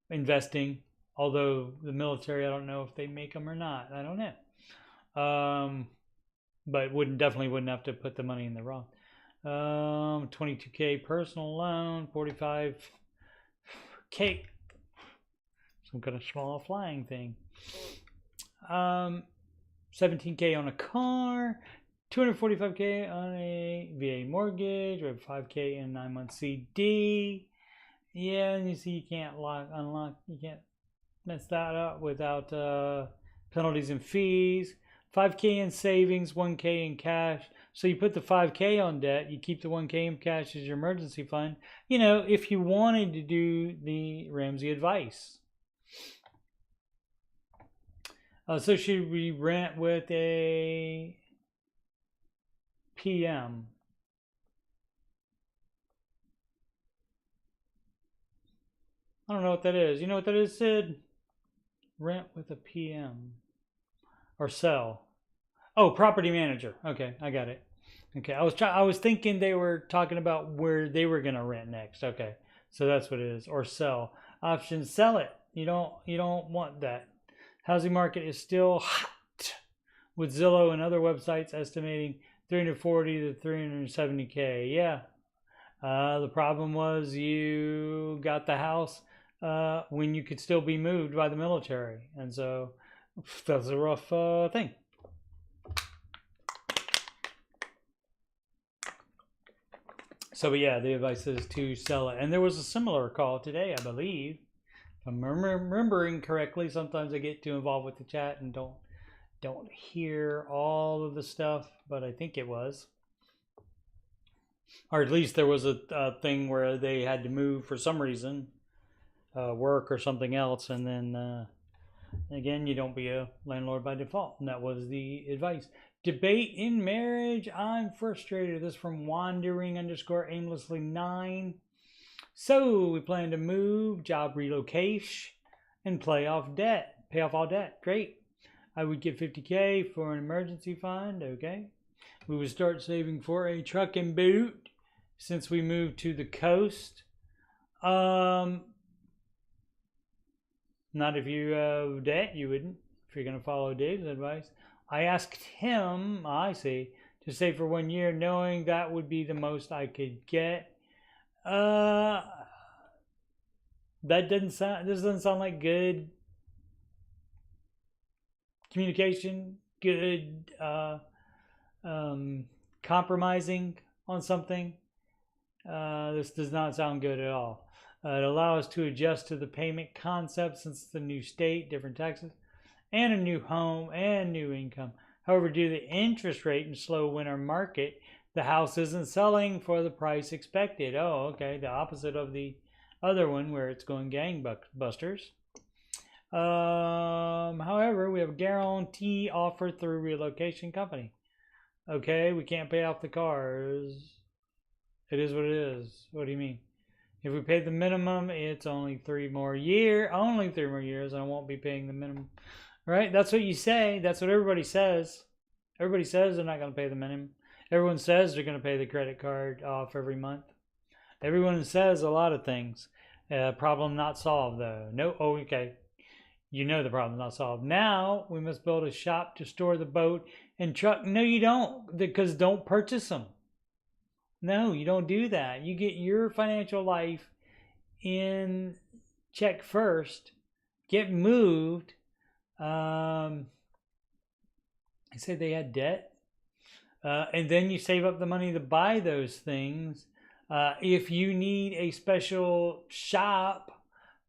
investing. Although the military, I don't know if they make them or not. I don't know. But definitely wouldn't have to put the money in the wrong. 22K personal loan, 45K. Some kind of small flying thing. $17K on a car, $245K on a VA mortgage. We have $5K in 9-month CD. Yeah, and you see you can't unlock, you can't mess that up without penalties and fees. 5K in savings, 1K in cash. So you put the 5K on debt, you keep the 1K in cash as your emergency fund. You know, if you wanted to do the Ramsey advice. So should we rent with a PM? I don't know what that is. You know what that is, Sid? Rent with a PM. Or sell. Oh, property manager. Okay, I got it. Okay, I was thinking they were talking about where they were gonna rent next. Okay, so that's what it is. Or sell. Option: sell it. You don't want that. Housing market is still hot, with Zillow and other websites estimating 340 to 370K. Yeah. The problem was you got the house when you could still be moved by the military, and so that's a rough thing. So, but yeah, the advice is to sell it. And there was a similar call today, I believe. If I'm remembering correctly, sometimes I get too involved with the chat and don't hear all of the stuff, but I think it was. Or at least there was a thing where they had to move for some reason, work or something else, and then again, you don't be a landlord by default. And that was the advice. Debate in marriage. I'm frustrated. This from wandering_aimlessly9. So we plan to move, job relocation, and pay off all debt. Great. I would get 50K for an emergency fund. Okay. We would start saving for a truck and boot since we moved to the coast. Not if you have debt, you wouldn't. If you're going to follow Dave's advice. I asked him, to save for 1 year, knowing that would be the most I could get. This doesn't sound like good communication, good compromising on something. This does not sound good at all. It allows us to adjust to the payment concept since it's a new state, different taxes, and a new home and new income. However, due to the interest rate and slow winter market, the house isn't selling for the price expected. Oh, okay, the opposite of the other one where it's going gangbusters. However, we have a guarantee offer through relocation company. Okay, we can't pay off the cars. It is what it is. What do you mean? If we pay the minimum, it's only 3 more years. Only 3 more years, and I won't be paying the minimum. Right? That's what you say. That's what everybody says. Everybody says they're not going to pay the minimum. Everyone says they're going to pay the credit card off every month. Everyone says a lot of things. Problem not solved, though. No. Oh, okay. You know the problem not solved. Now we must build a shop to store the boat and truck. No, you don't, because don't purchase them. No, you don't do that. You get your financial life in check first. Get moved. I said they had debt. And then you save up the money to buy those things. If you need a special shop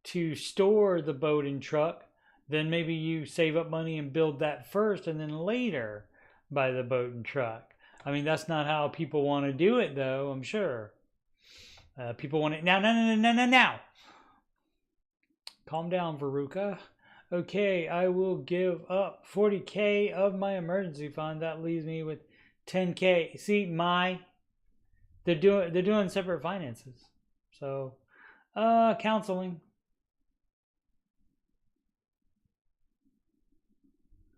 to store the boat and truck, then maybe you save up money and build that first and then later buy the boat and truck. I mean, that's not how people want to do it, though, I'm sure. People want it now. Now. Calm down, Veruca. Okay, I will give up 40K of my emergency fund. That leaves me with 10K. See, they're doing separate finances. So, counseling.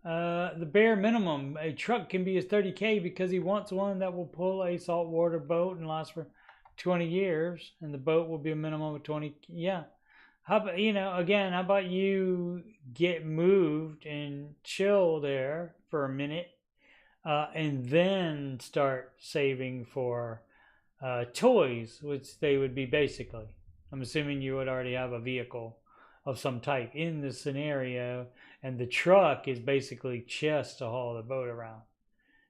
The bare minimum, a truck can be his 30K because he wants one that will pull a saltwater boat and last for 20 years, and the boat will be a minimum of 20. Yeah. How about, again, how about you get moved and chill there for a minute, and then start saving for toys, which they would be basically. I'm assuming you would already have a vehicle of some type in the scenario, and the truck is basically just to haul the boat around.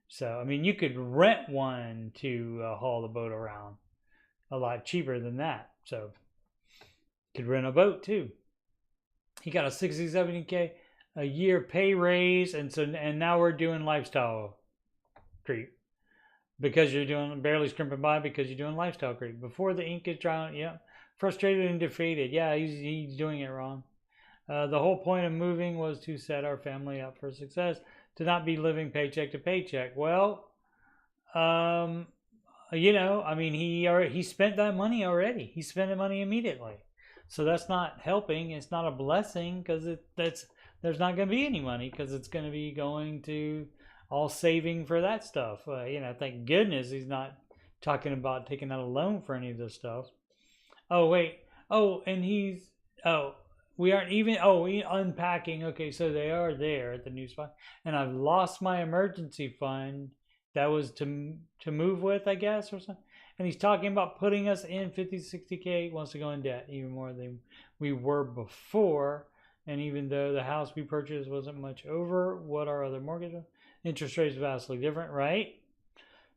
So, I mean, you could rent one to haul the boat around a lot cheaper than that. So, you could rent a boat too. He got a 60, 70K a year pay raise, and now we're doing lifestyle creep. Because you're doing barely scrimping by because you're doing lifestyle creep. Before the ink is dry, yeah. Frustrated and defeated. Yeah, he's doing it wrong. The whole point of moving was to set our family up for success, to not be living paycheck to paycheck. Well, you know, I mean, he spent that money already. He spent the money immediately. So that's not helping. It's not a blessing because there's not going to be any money because it's going to be going to all saving for that stuff. You know, thank goodness he's not talking about taking out a loan for any of this stuff. Oh, wait. Oh, and we aren't even, unpacking. Okay, so they are there at the new spot. And I've lost my emergency fund that was to move with, I guess, or something. And he's talking about putting us in 50, 60K, wants to go in debt even more than we were before. And even though the house we purchased wasn't much over what our other mortgage was, interest rates vastly different, right?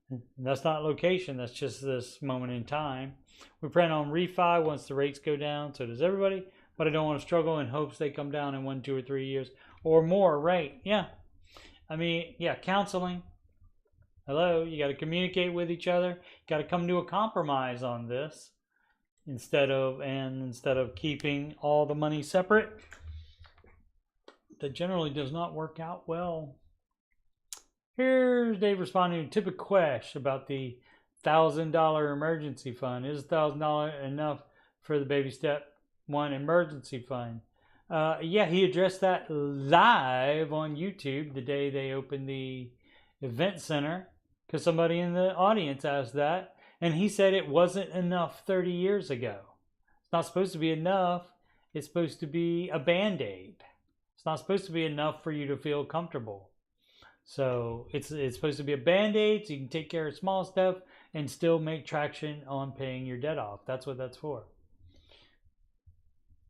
And that's not location, that's just this moment in time. We plan on refi once the rates go down, so does everybody. But I don't want to struggle in hopes they come down in 1, 2, or 3 years or more, right? Yeah. I mean, yeah, counseling. Hello, you got to communicate with each other. You got to come to a compromise on this instead of keeping all the money separate. That generally does not work out well. Here's Dave responding to Tip Quest about the $1,000 emergency fund. Is $1,000 enough for the baby step one emergency fund? Yeah, he addressed that live on YouTube the day they opened the event center because somebody in the audience asked that, and he said it wasn't enough 30 years ago. It's not supposed to be enough. It's supposed to be a Band-Aid. It's not supposed to be enough for you to feel comfortable. So it's supposed to be a Band-Aid so you can take care of small stuff and still make traction on paying your debt off. That's what that's for.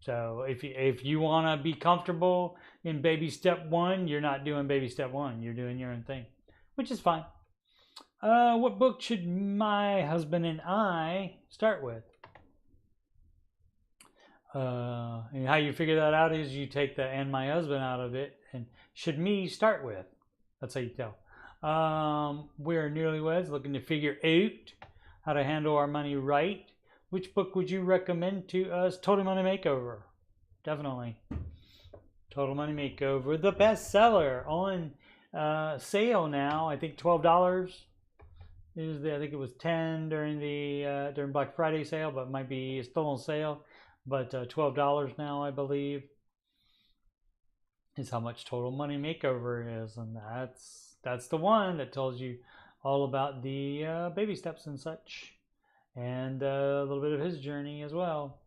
So if you want to be comfortable in baby step one, you're not doing baby step one. You're doing your own thing, which is fine. What book should my husband and I start with? And how you figure that out is you take the "and my husband" out of it and should me start with. That's how you tell. We're newlyweds looking to figure out how to handle our money right. Which book would you recommend to us? Total Money Makeover. Definitely. Total Money Makeover. The bestseller on sale now. I think $12. I think it was $10 during Black Friday sale, but it might be still on sale. But $12 now, I believe, is how much Total Money Makeover is. And that's the one that tells you all about the baby steps and such. And a little bit of his journey as well.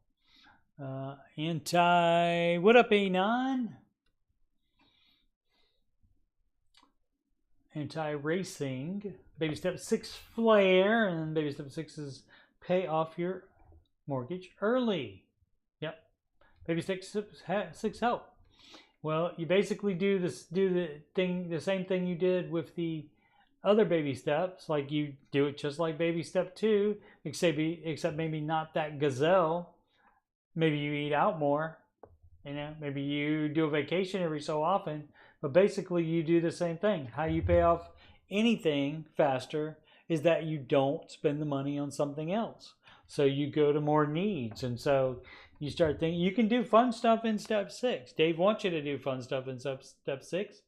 What up, A9? Anti-racing. Baby step 6 flare. And baby step 6 is pay off your mortgage early. Yep. Baby step 6 help. Well, you basically do the same thing you did with the other baby steps. Like you do it just like baby step 2, except maybe not that gazelle. Maybe you eat out more. You know, maybe you do a vacation every so often. But basically, you do the same thing. How you pay off anything faster is that you don't spend the money on something else. So you go to more needs. And so you start thinking, you can do fun stuff in step 6. Dave wants you to do fun stuff in step 6.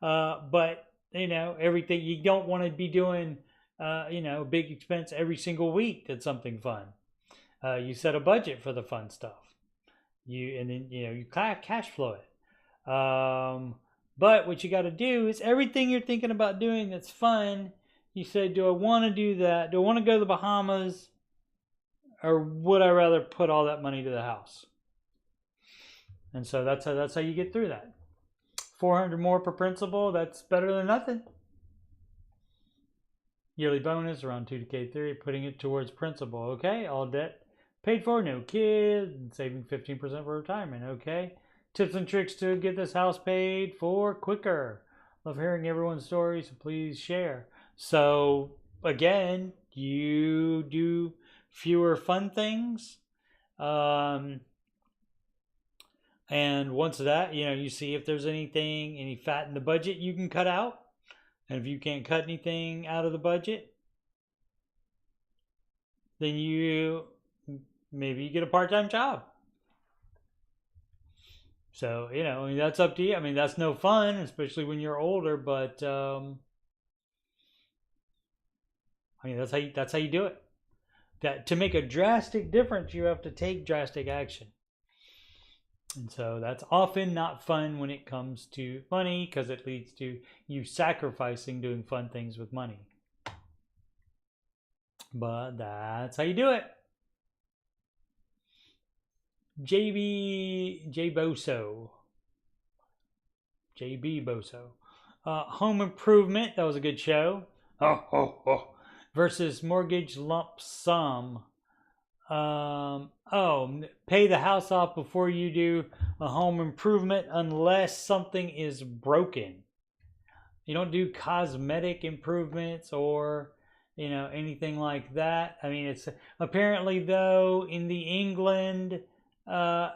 But, you know, everything, you don't want to be doing, big expense every single week. That's something fun. You set a budget for the fun stuff. You cash flow it. But what you got to do is everything you're thinking about doing that's fun, you say, do I want to do that? Do I want to go to the Bahamas? Or would I rather put all that money to the house? And so that's how you get through that. 400 more per principal, that's better than nothing. Yearly bonus around 2K3, putting it towards principal. Okay, all debt paid for, no kids, and saving 15% for retirement. Okay. Tips and tricks to get this house paid for quicker. Love hearing everyone's stories, so please share. So again, you do fewer fun things. And once that, you see if there's any fat in the budget you can cut out. And if you can't cut anything out of the budget, then maybe you get a part-time job. So, that's up to you. I mean, that's no fun, especially when you're older, but that's how you do it. That to make a drastic difference, you have to take drastic action. And so that's often not fun when it comes to money, because it leads to you sacrificing doing fun things with money. But that's how you do it. JB Boso. Home Improvement, that was a good show. Versus Mortgage Lump Sum. Pay the house off before you do a home improvement unless something is broken. You don't do cosmetic improvements or anything like that. I mean, it's apparently, though, in the England, the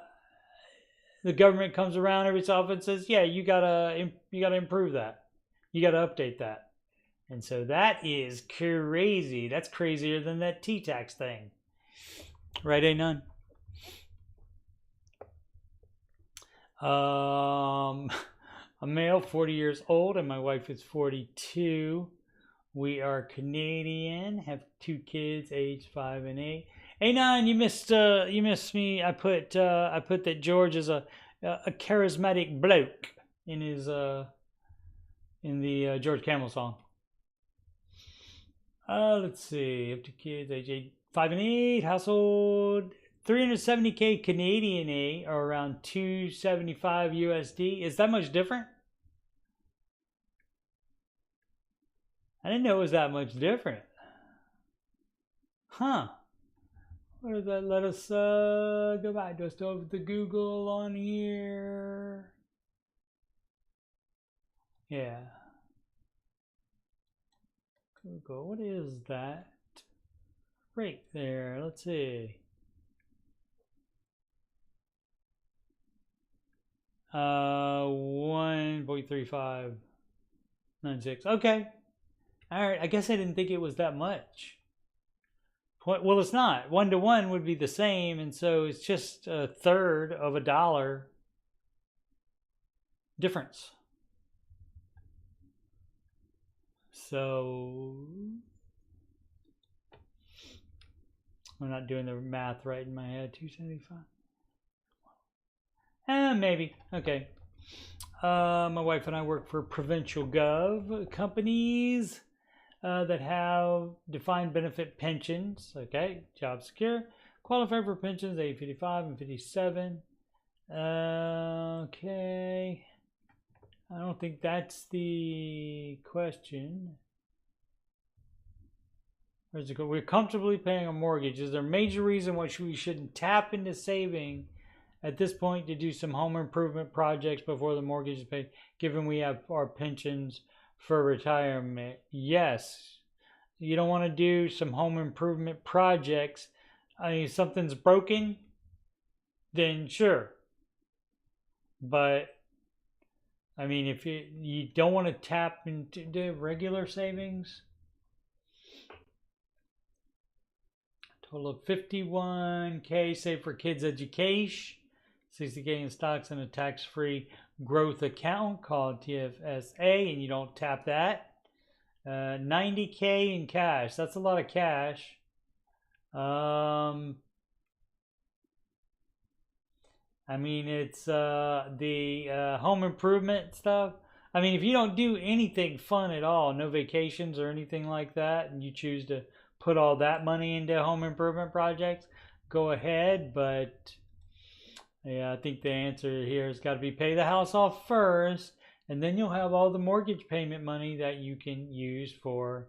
government comes around every so often and says, yeah, you gotta improve that, you gotta update that. And so that is crazy. That's crazier than that T-tax thing. Right, ain't none. A male, 40 years old, and my wife is 42. We are Canadian, have 2 kids, aged 5 and 8. Hey, Nine, you missed me. I put that George is a charismatic bloke in his in the George Camel song. Let's see, up to kids, age 5 and 8, household, 370K Canadian A, or around 275 USD. Is that much different? I didn't know it was that much different. Huh. What does that let us go back? Do I still have the Google on here? Yeah. Google, what is that? Right there, let's see. 1.3596. Okay. All right. I guess I didn't think it was that much. Well, it's not. 1 to 1 would be the same, and so it's just a third of a dollar difference. So I'm not doing the math right in my head. 275. Maybe. Okay. My wife and I work for provincial gov companies that have defined benefit pensions. Okay. Job secure. Qualify for pensions, age 55 and 57. Okay. I don't think that's the question. Where's it go? We're comfortably paying a mortgage. Is there a major reason why we shouldn't tap into saving at this point to do some home improvement projects before the mortgage is paid, given we have our pensions for retirement? Yes. You don't want to do some home improvement projects. I mean, if something's broken, then sure. But I mean, if you don't want to tap into the regular savings, total of 51K, save for kids' education, 60K in stocks and a tax-free growth account called TFSA, and you don't tap that. 90K in cash. That's a lot of cash. I mean, it's the home improvement stuff. I mean, if you don't do anything fun at all, no vacations or anything like that, and you choose to put all that money into home improvement projects, go ahead. But yeah, I think the answer here has got to be pay the house off first, and then you'll have all the mortgage payment money that you can use for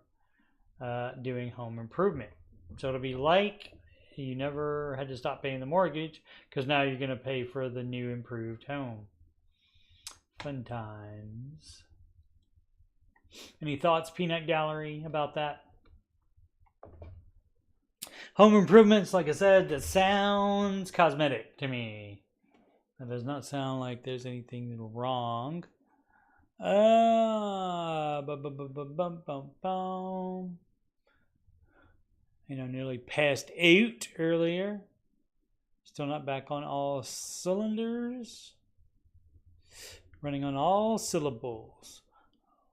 doing home improvement. So it'll be like you never had to stop paying the mortgage because now you're going to pay for the new improved home. Fun times. Any thoughts, Peanut Gallery, about that? Home improvements, like I said, that sounds cosmetic to me. That does not sound like there's anything wrong. Nearly passed out earlier. Still not back on all cylinders. Running on all syllables.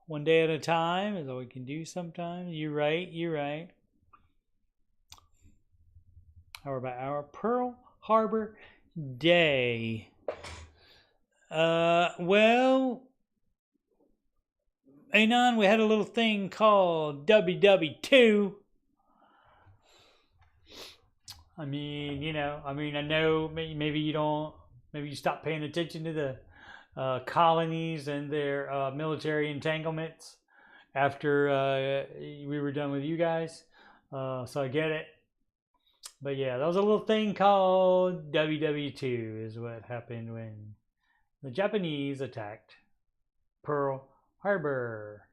One day at a time is all we can do sometimes. You're right. How about our Pearl Harbor Day? Well, Anon, we had a little thing called WW2. I know maybe you stopped paying attention to the colonies and their military entanglements after we were done with you guys. So I get it. But yeah, that was a little thing called WW2 is what happened when the Japanese attacked Pearl Harbor.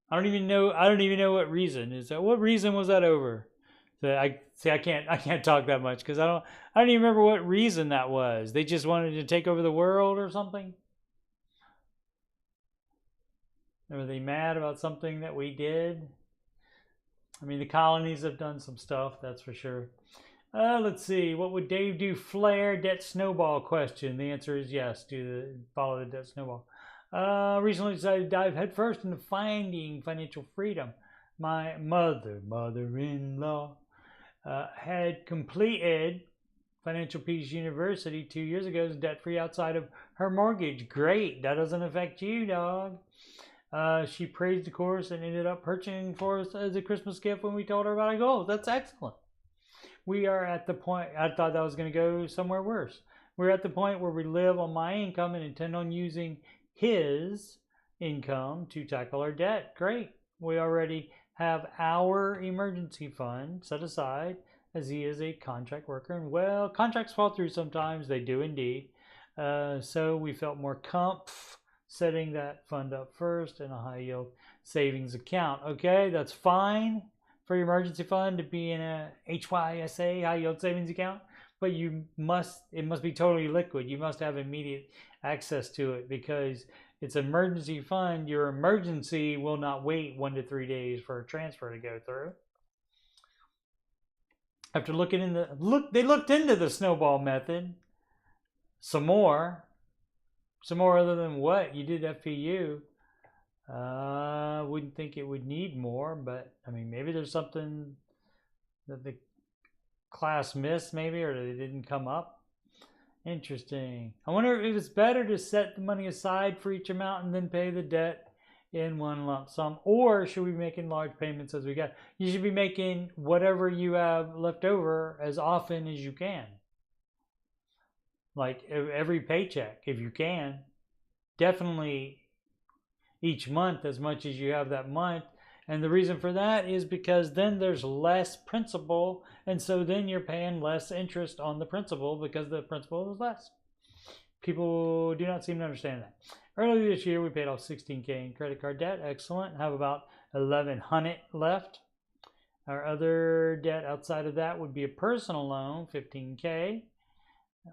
I don't even know what reason is that. What reason was that over? So I can't talk that much because I don't even remember what reason that was. They just wanted to take over the world or something. Or were they mad about something that we did? I mean, the colonies have done some stuff, that's for sure. Let's see. What would Dave do? Flare debt snowball question. The answer is yes. Follow the debt snowball. Recently decided to dive headfirst into finding financial freedom. My mother-in-law, had completed Financial Peace University 2 years ago, is debt-free outside of her mortgage. Great. That doesn't affect you, dog. She praised the course and ended up purchasing for us as a Christmas gift when we told her about our goals. That's excellent. We are at the point, I thought that was going to go somewhere worse. We're at the point where we live on my income and intend on using his income to tackle our debt. Great. We already have our emergency fund set aside as he is a contract worker. And well, contracts fall through sometimes. They do indeed. So we felt more comf setting that fund up first in a high yield savings account. Okay, that's fine for your emergency fund to be in a HYSA, high yield savings account, but it must be totally liquid. You must have immediate access to it because it's an emergency fund. Your emergency will not wait 1 to 3 days for a transfer to go through. After they looked into the snowball method some more other than what you did FPU. Wouldn't think it would need more, but I mean, maybe there's something that the class missed, maybe, or they didn't come up. Interesting. I wonder if it's better to set the money aside for each amount and then pay the debt in one lump sum, or should we be making large payments as we go? You should be making whatever you have left over as often as you can. Like every paycheck, if you can. Definitely each month as much as you have that month. And the reason for that is because then there's less principal, and so then you're paying less interest on the principal because the principal is less. People do not seem to understand that. Earlier this year, we paid off $16K in credit card debt. Excellent. Have about $1,100 left. Our other debt outside of that would be a personal loan, $15K.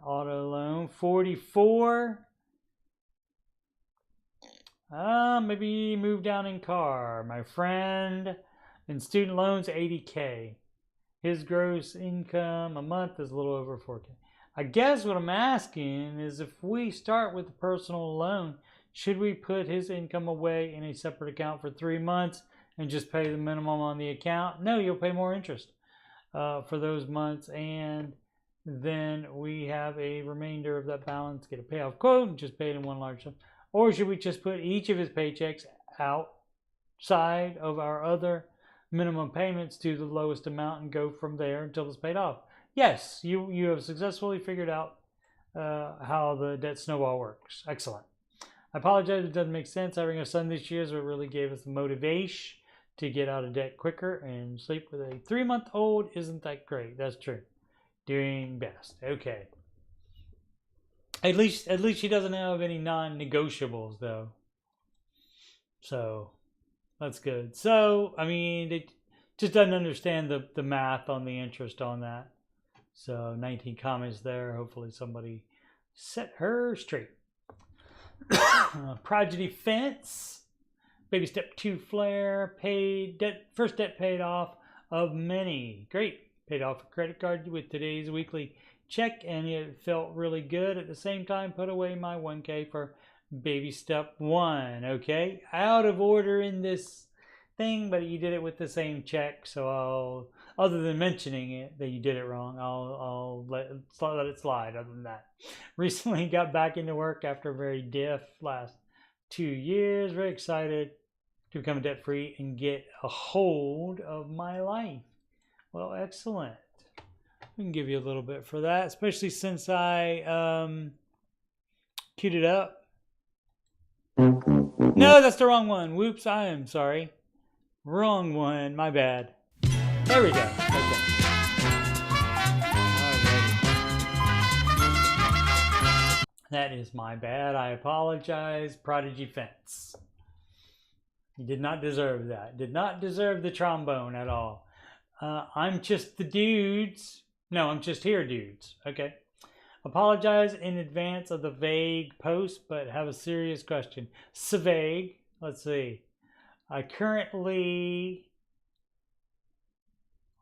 Auto loan, $44. Maybe move down in car. My friend in student loans, $80K. His gross income a month is a little over $4K. I guess what I'm asking is if we start with the personal loan, should we put his income away in a separate account for 3 months and just pay the minimum on the account? No, you'll pay more interest for those months, and then we have a remainder of that balance, get a payoff quote, and just pay it in one large sum. Or should we just put each of his paychecks outside of our other minimum payments to the lowest amount and go from there until it's paid off? Yes, you have successfully figured out how the debt snowball works. Excellent. I apologize if it doesn't make sense. Having a son this year is what really gave us the motivation to get out of debt quicker and sleep with a 3-month-old isn't that great. That's true. Doing best. Okay. At least she doesn't have any non-negotiables though. So that's good. So I mean, it just doesn't understand the math on the interest on that. So 19 comments there. Hopefully somebody set her straight. Prodigy Fence. Baby step 2 flare. First debt paid off of many. Great. Paid off a credit card with today's weekly check, and it felt really good. At the same time, put away my 1K for baby step 1. Okay, out of order in this thing, but you did it with the same check, so other than mentioning it that you did it wrong, I'll let it slide. Other than that, recently got back into work after a very diff last 2 years. Very excited to become debt free and get a hold of my life. Well, excellent. We can give you a little bit for that, especially since I queued it up. No, that's the wrong one. Whoops, I am sorry. Wrong one. My bad. There we go. Okay. That is my bad. I apologize. Prodigy Fence. You did not deserve that. Did not deserve the trombone at all. I'm just the dudes. No, I'm just here, dudes. Okay. Apologize in advance of the vague post, but have a serious question. So vague. Let's see.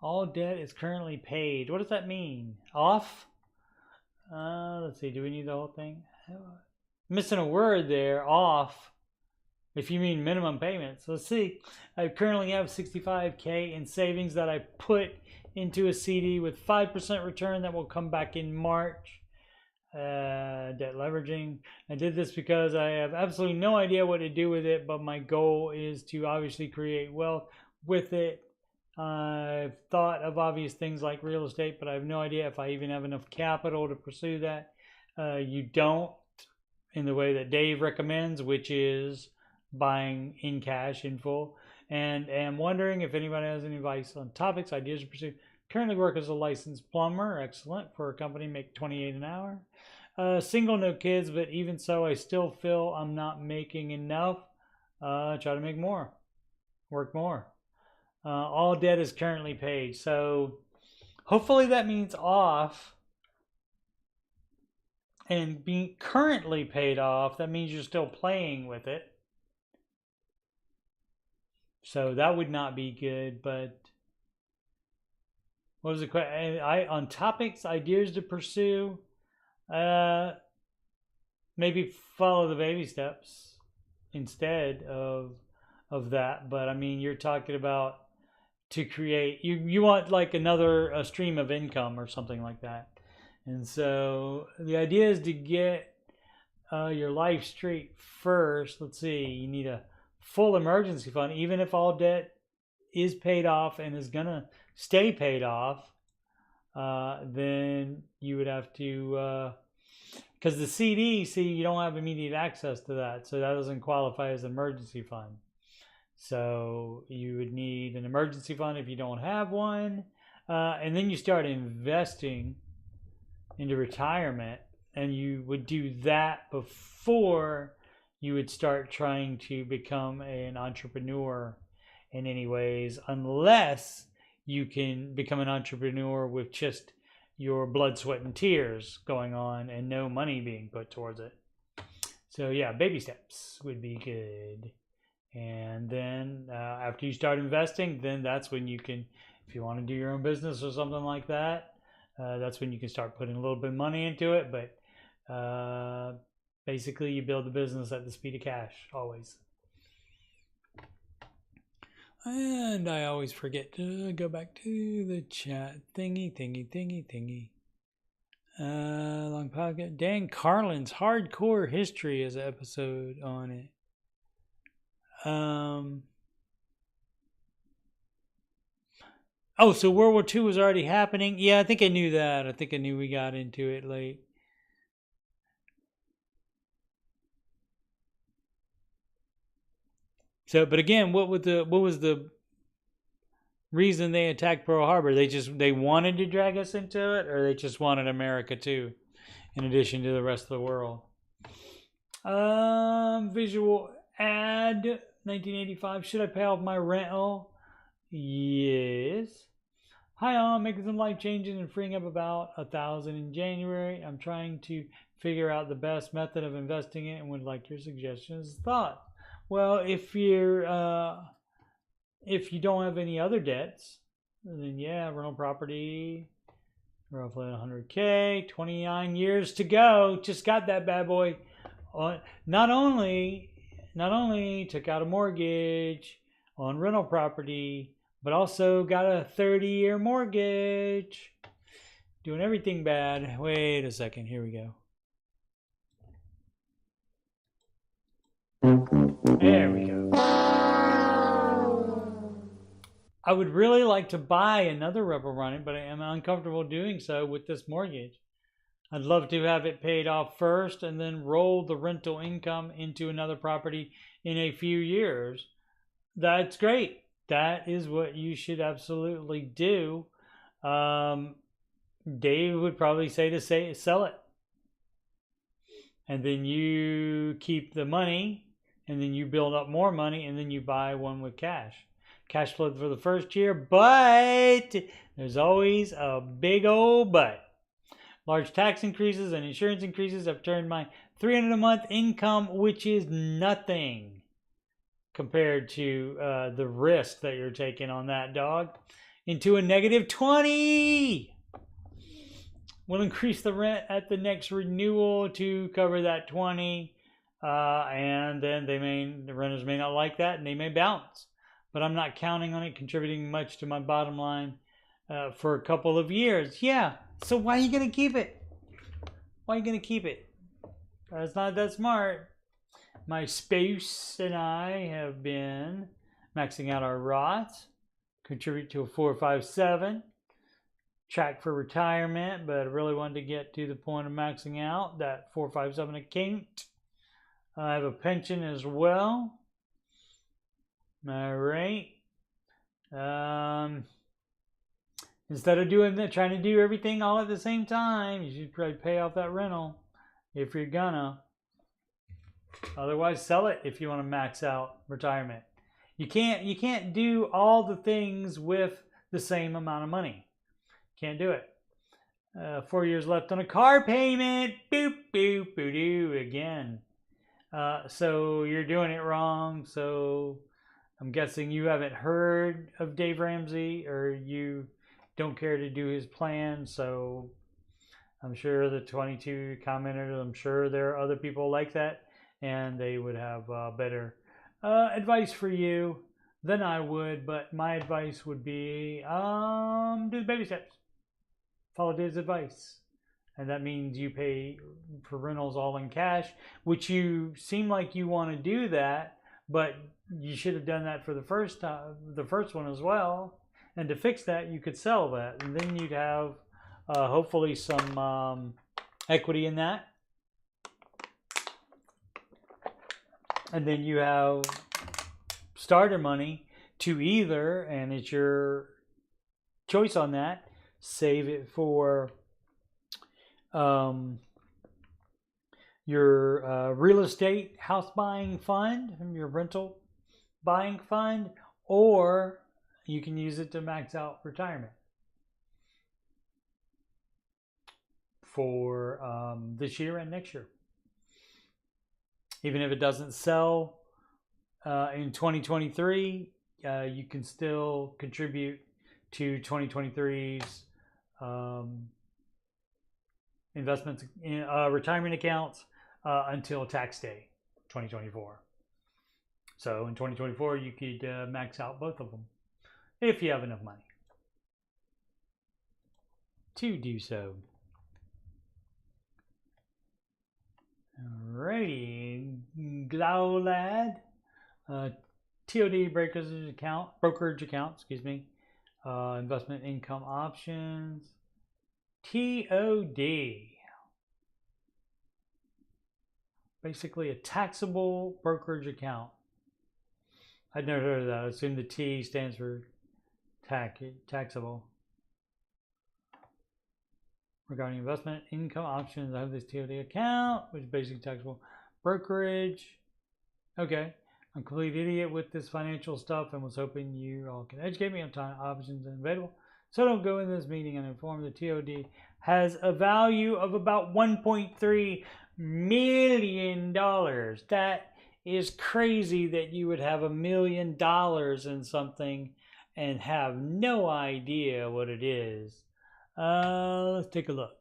All debt is currently paid. What does that mean? Off? Let's see. Do we need the whole thing? Missing a word there. Off. If you mean minimum payments. Let's see. I currently have $65K in savings that I put into a CD with 5% return that will come back in March. Debt leveraging. I did this because I have absolutely no idea what to do with it, but my goal is to obviously create wealth with it. I've thought of obvious things like real estate, but I have no idea if I even have enough capital to pursue that. You don't, in the way that Dave recommends, which is buying in cash in full, and am wondering if anybody has any advice on topics, ideas to pursue. Currently work as a licensed plumber, excellent, for a company, make $28 an hour. Single, no kids, but even so, I still feel I'm not making enough. Try to make more, work more. All debt is currently paid, so hopefully that means off. And being currently paid off, that means you're still playing with it. So that would not be good, but what was the question? On topics, ideas to pursue, maybe follow the baby steps instead of that. But I mean, you're talking about to create, you want like another stream of income or something like that. And so the idea is to get your life straight first. Let's see, you need a full emergency fund, even if all debt is paid off and is gonna stay paid off, then you would have to, because the CD, see, you don't have immediate access to that, so that doesn't qualify as an emergency fund. So you would need an emergency fund if you don't have one, and then you start investing into retirement, and you would do that before you would start trying to become an entrepreneur in any ways, unless you can become an entrepreneur with just your blood, sweat, and tears going on and no money being put towards it. So yeah, baby steps would be good. And then after you start investing, then that's when you can, if you want to do your own business or something like that, that's when you can start putting a little bit of money into it. But basically, you build the business at the speed of cash, always. And I always forget to go back to the chat thingy. Long podcast. Dan Carlin's Hardcore History is an episode on it. Oh, so World War II was already happening? Yeah, I think I knew that. I think I knew we got into it late. So, but again, what was the reason they attacked Pearl Harbor? They wanted to drag us into it, or they just wanted America too, in addition to the rest of the world? Visual ad 1985. Should I pay off my rental? Yes. Hi, I'm making some life changes and freeing up about $1,000 in January. I'm trying to figure out the best method of investing it and would like your suggestions and thoughts. Well, if you don't have any other debts, then yeah, rental property, roughly $100K, 29 years to go. Just got that bad boy. Not only took out a mortgage on rental property, but also got a 30-year mortgage. Doing everything bad. Wait a second. Here we go. There we go. I would really like to buy another Rebel Running, but I am uncomfortable doing so with this mortgage. I'd love to have it paid off first and then roll the rental income into another property in a few years. That's great. That is what you should absolutely do. Dave would probably say to sell it. And then you keep the money, and then you build up more money, and then you buy one with cash. Cash flow for the first year, but there's always a big old but. Large tax increases and insurance increases have turned my $300 a month income, which is nothing compared to the risk that you're taking on that dog, into a negative 20. We'll increase the rent at the next renewal to cover that 20, and then the renters may not like that and they may bounce. But I'm not counting on it contributing much to my bottom line for a couple of years. Yeah, so why are you going to keep it? Why are you going to keep it? That's not that smart. My spouse and I have been maxing out our Roths, contribute to a 457, track for retirement, but I really wanted to get to the point of maxing out that 457 account. I have a pension as well. All right. Instead of trying to do everything all at the same time, you should probably pay off that rental if you're gonna. Otherwise, sell it if you want to max out retirement. You can't do all the things with the same amount of money. Can't do it. 4 years left on a car payment. Boop boop boo doo again. So you're doing it wrong. So I'm guessing you haven't heard of Dave Ramsey, or you don't care to do his plan. So I'm sure the 22 commenters, I'm sure there are other people like that, and they would have better advice for you than I would. But my advice would be do the baby steps. Follow Dave's advice. And that means you pay for rentals all in cash, which you seem like you want to do that, but you should have done that for the first one as well. And to fix that, you could sell that, and then you'd have hopefully some equity in that. And then you have starter money to either, and it's your choice on that, save it for your real estate house buying fund, your rental buying fund, or you can use it to max out retirement for this year and next year. Even if it doesn't sell in 2023, you can still contribute to 2023's investments in retirement accounts until tax day 2024. So in 2024, you could max out both of them if you have enough money to do so. Alrighty, Glowlad, TOD brokerage account, excuse me, investment income options, TOD, basically a taxable brokerage account. I'd never heard of that. I assume the T stands for taxable. Regarding investment income options, I have this TOD account, which is basically taxable. Brokerage. Okay. I'm a complete idiot with this financial stuff and was hoping you all can educate me on time options available. So don't go in this meeting uninformed. The TOD has a value of about $1.3 million. That is crazy that you would have $1 million in something and have no idea what it is. Let's take a look.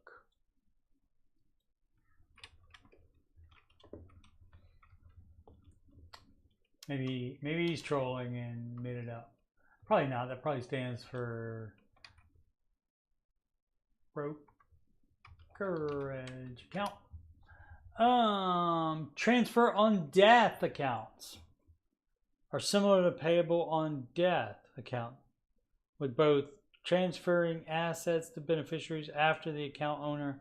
Maybe he's trolling and made it up. Probably not. That probably stands for brokerage account. Transfer on death accounts are similar to payable on death account, with both transferring assets to beneficiaries after the account owner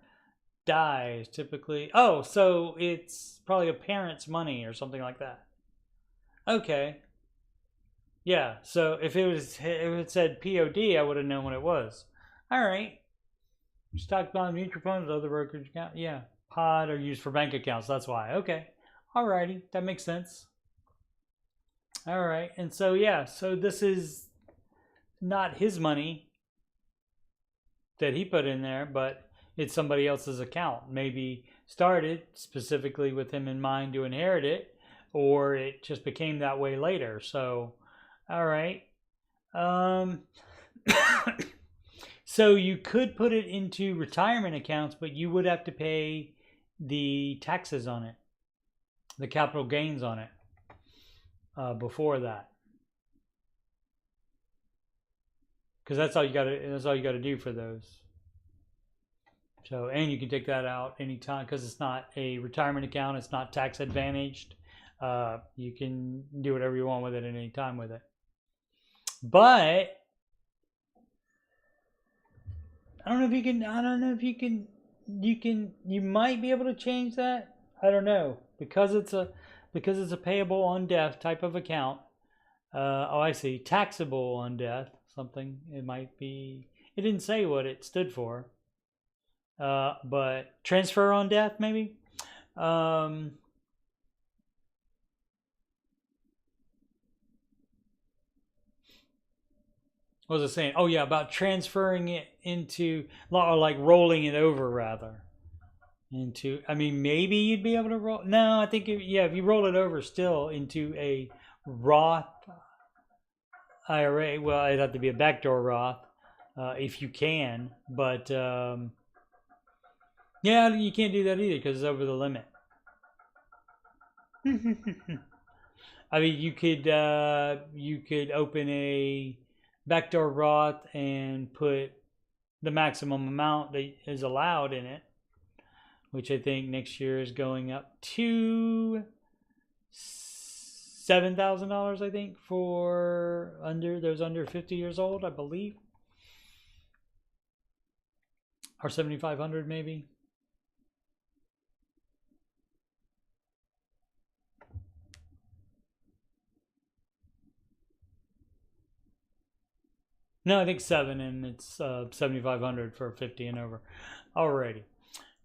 dies, typically. Oh, so it's probably a parent's money or something like that. Okay. Yeah, so if it said POD, I would have known what it was. All right. Stock, bond, mutual funds, other brokerage account. Yeah, pod are used for bank accounts. That's why. Okay. All righty. That makes sense. All right. And so, yeah, so this is not his money that he put in there, but it's somebody else's account. Maybe started specifically with him in mind to inherit it, or it just became that way later. So, all right. So you could put it into retirement accounts, but you would have to pay the taxes on it, the capital gains on it, before that. Because that's all you got to. That's all you got to do for those. So, and you can take that out anytime because it's not a retirement account. It's not tax advantaged. You can do whatever you want with it at any time with it. But I don't know if you can. I don't know if you can. You might be able to change that. I don't know because it's a payable on death type of account. Oh, I see. Taxable on death. Something. It might be. It didn't say what it stood for. But transfer on death, maybe. What was I saying? Oh yeah, about transferring it into, or like rolling it over rather. Into, I mean, maybe you'd be able to roll. No, I think if you roll it over still into a Roth IRA, well, it'd have to be a backdoor Roth if you can, but yeah, you can't do that either because it's over the limit. I mean, you could open a backdoor Roth and put the maximum amount that is allowed in it, which I think next year is going up to $7,000. I think for those under 50 years old, I believe, or 7,500 maybe. No, I think 7, and it's 7,500 for 50 and over. Alrighty.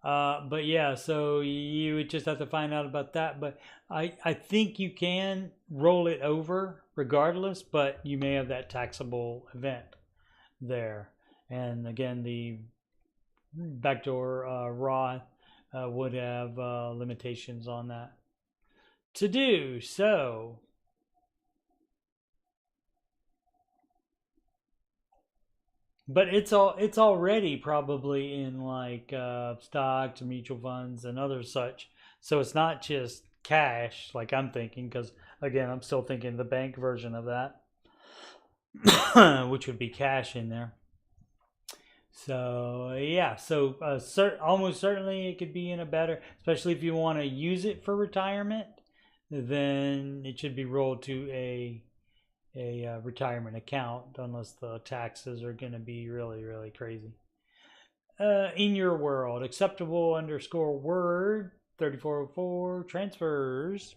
But yeah, so you would just have to find out about that. But I think you can roll it over regardless, but you may have that taxable event there. And again, the backdoor Roth would have limitations on that to do so. But it's already probably in like stocks, mutual funds, and other such. So it's not just cash like I'm thinking, because again, I'm still thinking the bank version of that, which would be cash in there. So yeah, so almost certainly it could be in a better, especially if you want to use it for retirement, then it should be rolled to a retirement account, unless the taxes are going to be really, really crazy. In your world, acceptable _ word 3404 transfers.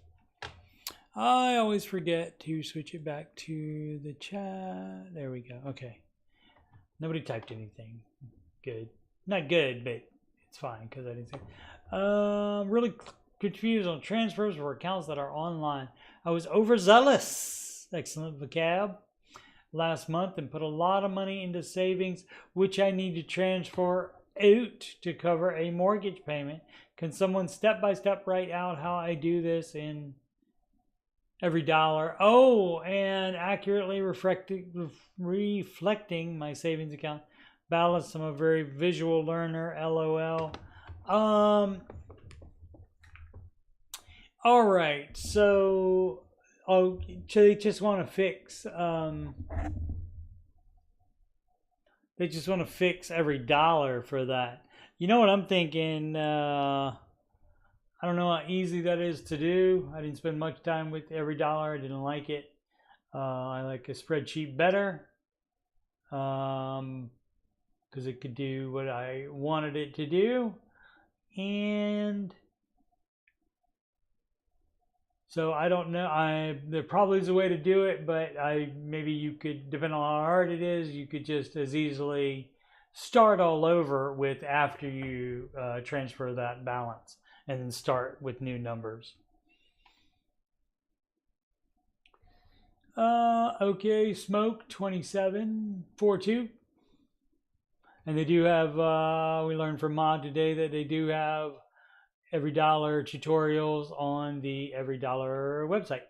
I always forget to switch it back to the chat. There we go. Okay. Nobody typed anything. Good. Not good, but it's fine because I didn't say. Really confused on transfers for accounts that are online. I was overzealous. Excellent vocab. Last month and put a lot of money into savings, which I need to transfer out to cover a mortgage payment. Can someone step by step write out how I do this in every dollar? Oh, and accurately reflecting my savings account balance. I'm a very visual learner. LOL. All right. So, they just want to fix. They just want to fix every dollar for that. You know what I'm thinking? I don't know how easy that is to do. I didn't spend much time with every dollar. I didn't like it. I like a spreadsheet better because it could do what I wanted it to do. And so I don't know. There probably is a way to do it, but maybe you could, depending on how hard it is, you could just as easily start all over with after you transfer that balance, and then start with new numbers. Okay, Smoke 2742, and they do have. We learned from Mod today that they do have every dollar tutorials on the Every Dollar website.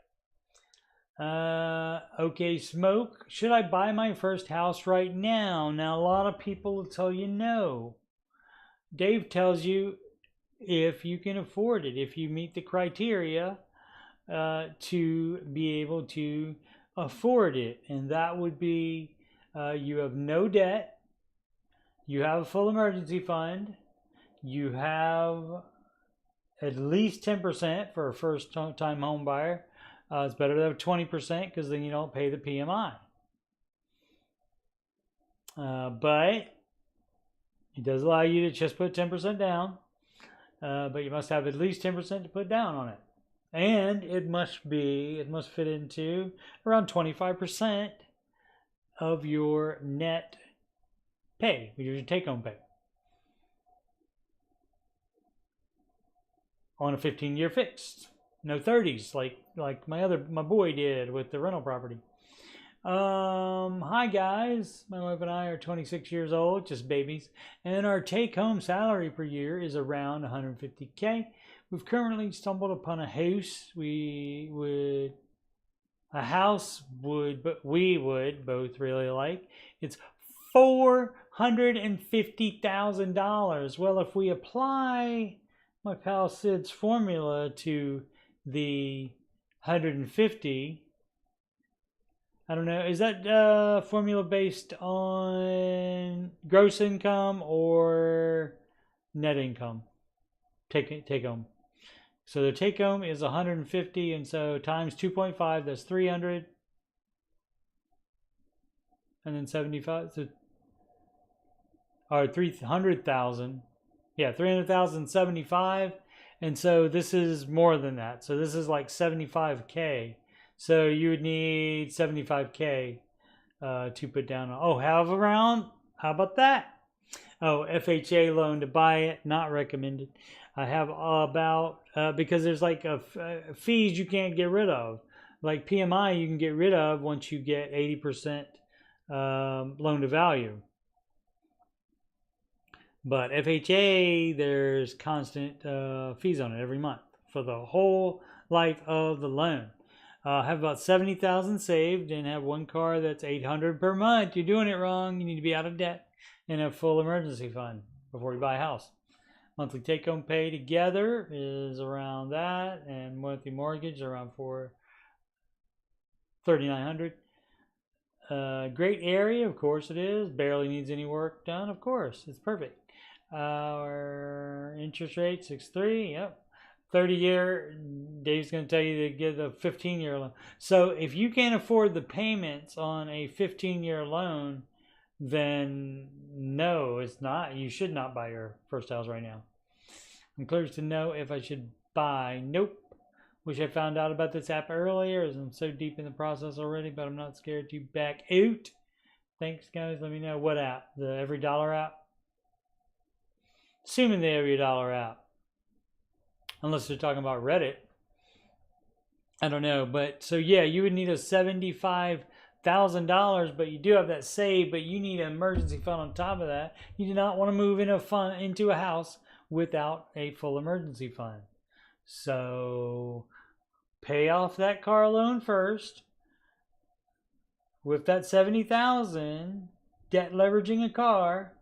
Okay, Smoke, should I buy my first house right now? Now, a lot of people will tell you no. Dave tells you if you can afford it, if you meet the criteria to be able to afford it. And that would be you have no debt, you have a full emergency fund, you have at least 10% for a first-time home buyer. It's better to have 20% because then you don't pay the PMI. But it does allow you to just put 10% down. But you must have at least 10% to put down on it. And it must fit into around 25% of your net pay, your take-home pay. On a 15-year fixed, no 30s like my boy did with the rental property. Hi guys, my wife and I are 26 years old, just babies, and our take-home salary per year is around 150K. We've currently stumbled upon a house we would both really like. It's $450,000. Well, if we apply my pal Sid's formula to the 150, I don't know, is that formula based on gross income or net income? Take home. So the take home is 150, and so times 2.5, that's 300, and then 75, so, or 300,000. Yeah, 300,000, 75. And so this is more than that. So this is like 75K. So you would need 75K to put down. Oh, have around. How about that? Oh, FHA loan to buy it. Not recommended. I have about, because there's like fees you can't get rid of. Like PMI you can get rid of once you get 80% loan to value. But FHA, there's constant fees on it every month for the whole life of the loan. Have about 70,000 saved and have one car that's $800 per month. You're doing it wrong. You need to be out of debt and have full emergency fund before you buy a house. Monthly take-home pay together is around that, and monthly mortgage around $3,900. Great area, of course it is. Barely needs any work done, of course. It's perfect. Our interest rate 6.3. Yep. 30-year. Dave's going to tell you to get a 15-year loan. So if you can't afford the payments on a 15-year loan, then no, it's not. You should not buy your first house right now. I'm curious to know if I should buy. Nope. Wish I found out about this app earlier, as I'm so deep in the process already, but I'm not scared to back out. Thanks, guys. Let me know what app. The Every Dollar app? Assuming the Every Dollar app. Unless they're talking about Reddit. I don't know. But so yeah, you would need a $75,000, but you do have that saved, but you need an emergency fund on top of that. You do not want to move into a house without a full emergency fund. So pay off that car loan first. With that $70,000, debt leveraging a car,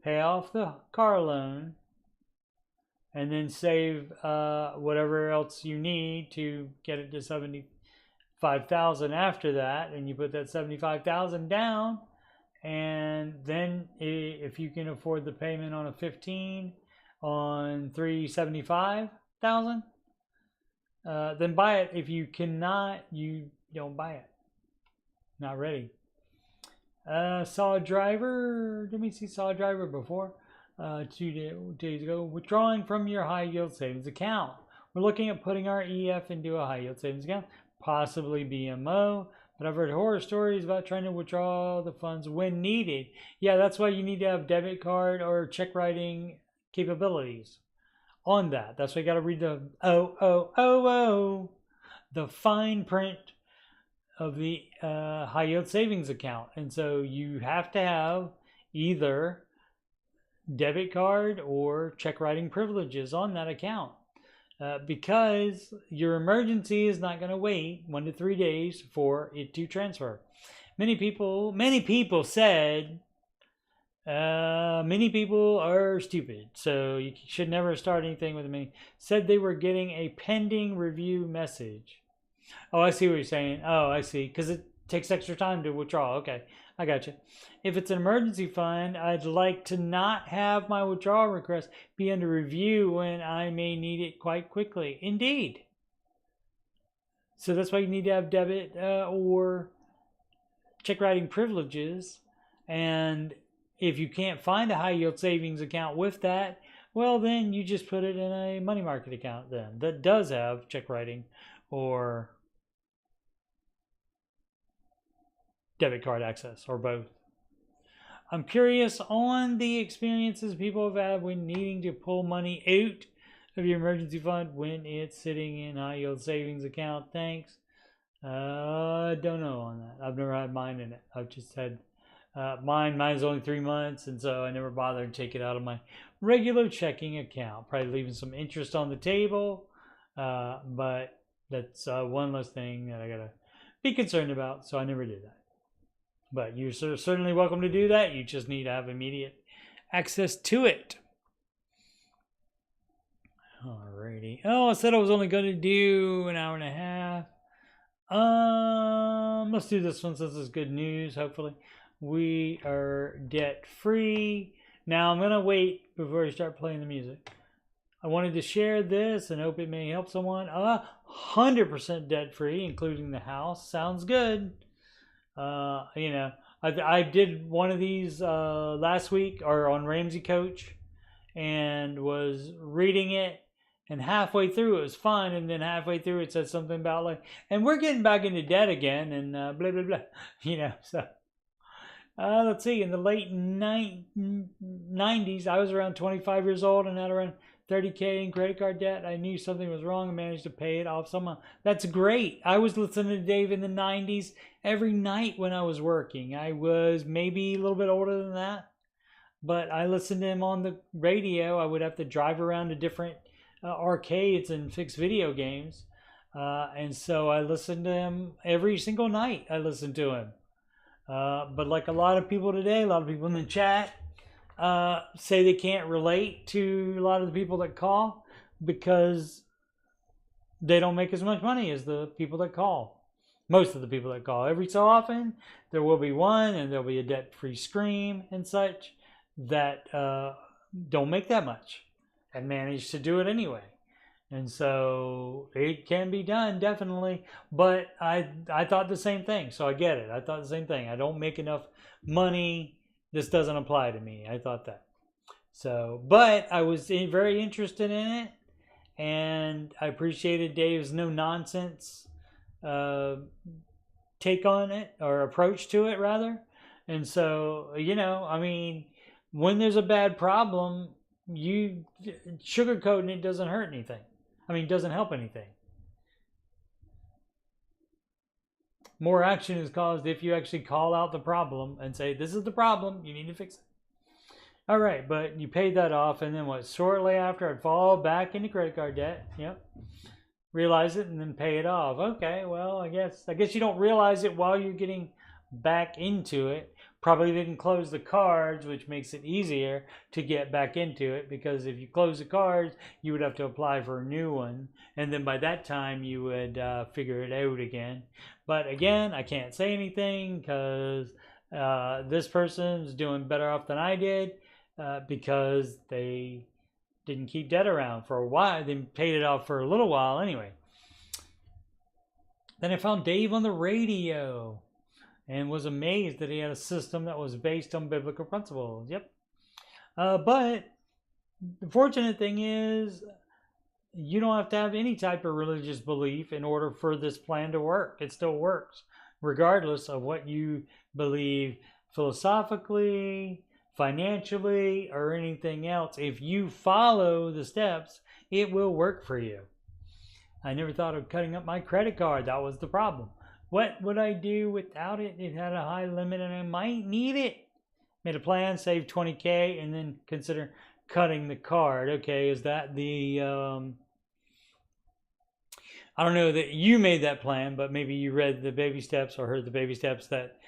pay off the car loan, and then save whatever else you need to get it to $75,000 after that, and you put that $75,000 down, and then if you can afford the payment on a 15 on $375,000, then buy it. If you cannot, you don't buy it. Not ready. Saw a driver. Did we see saw a driver before? 2 days ago. Withdrawing from your high yield savings account. We're looking at putting our EF into a high yield savings account, possibly BMO. But I've heard horror stories about trying to withdraw the funds when needed. Yeah, that's why you need to have debit card or check writing capabilities on that. That's why you got to read the the fine print of the high yield savings account. And so you have to have either debit card or check writing privileges on that account, because your emergency is not going to wait 1 to 3 days for it to transfer. Many people said many people are stupid, so you should never start anything with me. Said they were getting a pending review message. Oh, I see what you're saying. Oh, I see. Because it takes extra time to withdraw. Okay, I got you. If it's an emergency fund, I'd like to not have my withdrawal request be under review when I may need it quite quickly. Indeed. So that's why you need to have debit or check writing privileges. And if you can't find a high yield savings account with that, well, then you just put it in a money market account then that does have check writing or debit card access, or both. I'm curious on the experiences people have had when needing to pull money out of your emergency fund when it's sitting in high yield savings account. Thanks. I don't know on that. I've never had mine in it. I've just had mine's only 3 months, and so I never bothered to take it out of my regular checking account. Probably leaving some interest on the table, but that's one less thing that I gotta be concerned about, so I never did that. But you're certainly welcome to do that. You just need to have immediate access to it. Alrighty. Oh, I said I was only going to do an hour and a half. Let's do this one since it's good news, hopefully. We are debt free. Now I'm going to wait before I start playing the music. I wanted to share this and hope it may help someone. 100% debt free, including the house. Sounds good. I did one of these last week or on Ramsey Coach, and was reading it, and halfway through it was fun, and then halfway through it said something about like, and we're getting back into debt again, and blah blah blah, so let's see, in the late 90s I was around 25 years old and had around 30K in credit card debt. I knew something was wrong and managed to pay it off somehow. That's great. I was listening to Dave in the 90s every night when I was working. I was maybe a little bit older than that, but I listened to him on the radio. I would have to drive around to different arcades and fix video games. And so I listened to him every single night. I listened to him. But like a lot of people today, a lot of people in the chat, say they can't relate to a lot of the people that call because they don't make as much money as the people that call. Most of the people that call. Every so often, there will be one, and there'll be a debt-free scream and such that don't make that much and manage to do it anyway. And so it can be done, definitely. But I thought the same thing, so I get it. I thought the same thing. I don't make enough money. This doesn't apply to me. I thought that. So, but I was very interested in it, and I appreciated Dave's no nonsense take on it, or approach to it rather. And so, you know, I mean, when there's a bad problem, you sugarcoating it doesn't hurt anything. I mean, doesn't help anything. More action is caused if you actually call out the problem and say, this is the problem, you need to fix it. All right, but you paid that off, and then what? Shortly after, I'd fall back into credit card debt. Yep. Realize it and then pay it off. Okay, well, I guess you don't realize it while you're getting back into it. Probably didn't close the cards, which makes it easier to get back into it, because if you close the cards, you would have to apply for a new one, and then by that time you would figure it out again. But again, I can't say anything because this person's doing better off than I did, because they didn't keep debt around for a while. They paid it off for a little while anyway. Then I found Dave on the radio and was amazed that he had a system that was based on biblical principles. Yep. But the fortunate thing is, you don't have to have any type of religious belief in order for this plan to work. It still works, regardless of what you believe philosophically, financially, or anything else. If you follow the steps, it will work for you. I never thought of cutting up my credit card. That was the problem. What would I do without it? It had a high limit and I might need it. Made a plan, save 20K, and then consider cutting the card. Okay, is that the... I don't know that you made that plan, but maybe you read the baby steps or heard the baby steps that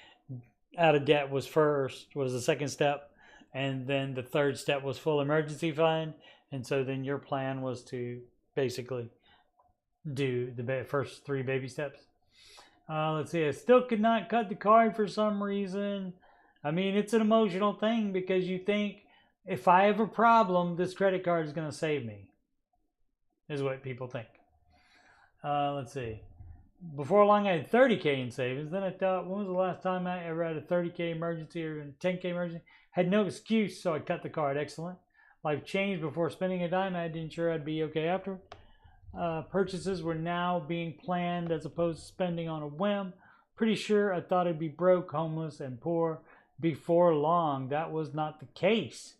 out of debt was the second step, and then the third step was full emergency fund. And so then your plan was to basically do the first 3 baby steps. Let's see, I still could not cut the card for some reason. I mean, it's an emotional thing because you think, if I have a problem, this credit card is going to save me, is what people think. Let's see. Before long, I had 30K in savings. Then I thought, when was the last time I ever had a 30K emergency or a 10K emergency? Had no excuse, so I cut the card. Excellent. Life changed before spending a dime. I didn't sure I'd be okay after. Purchases were now being planned as opposed to spending on a whim. Pretty sure I thought I'd be broke, homeless, and poor before long. That was not the case.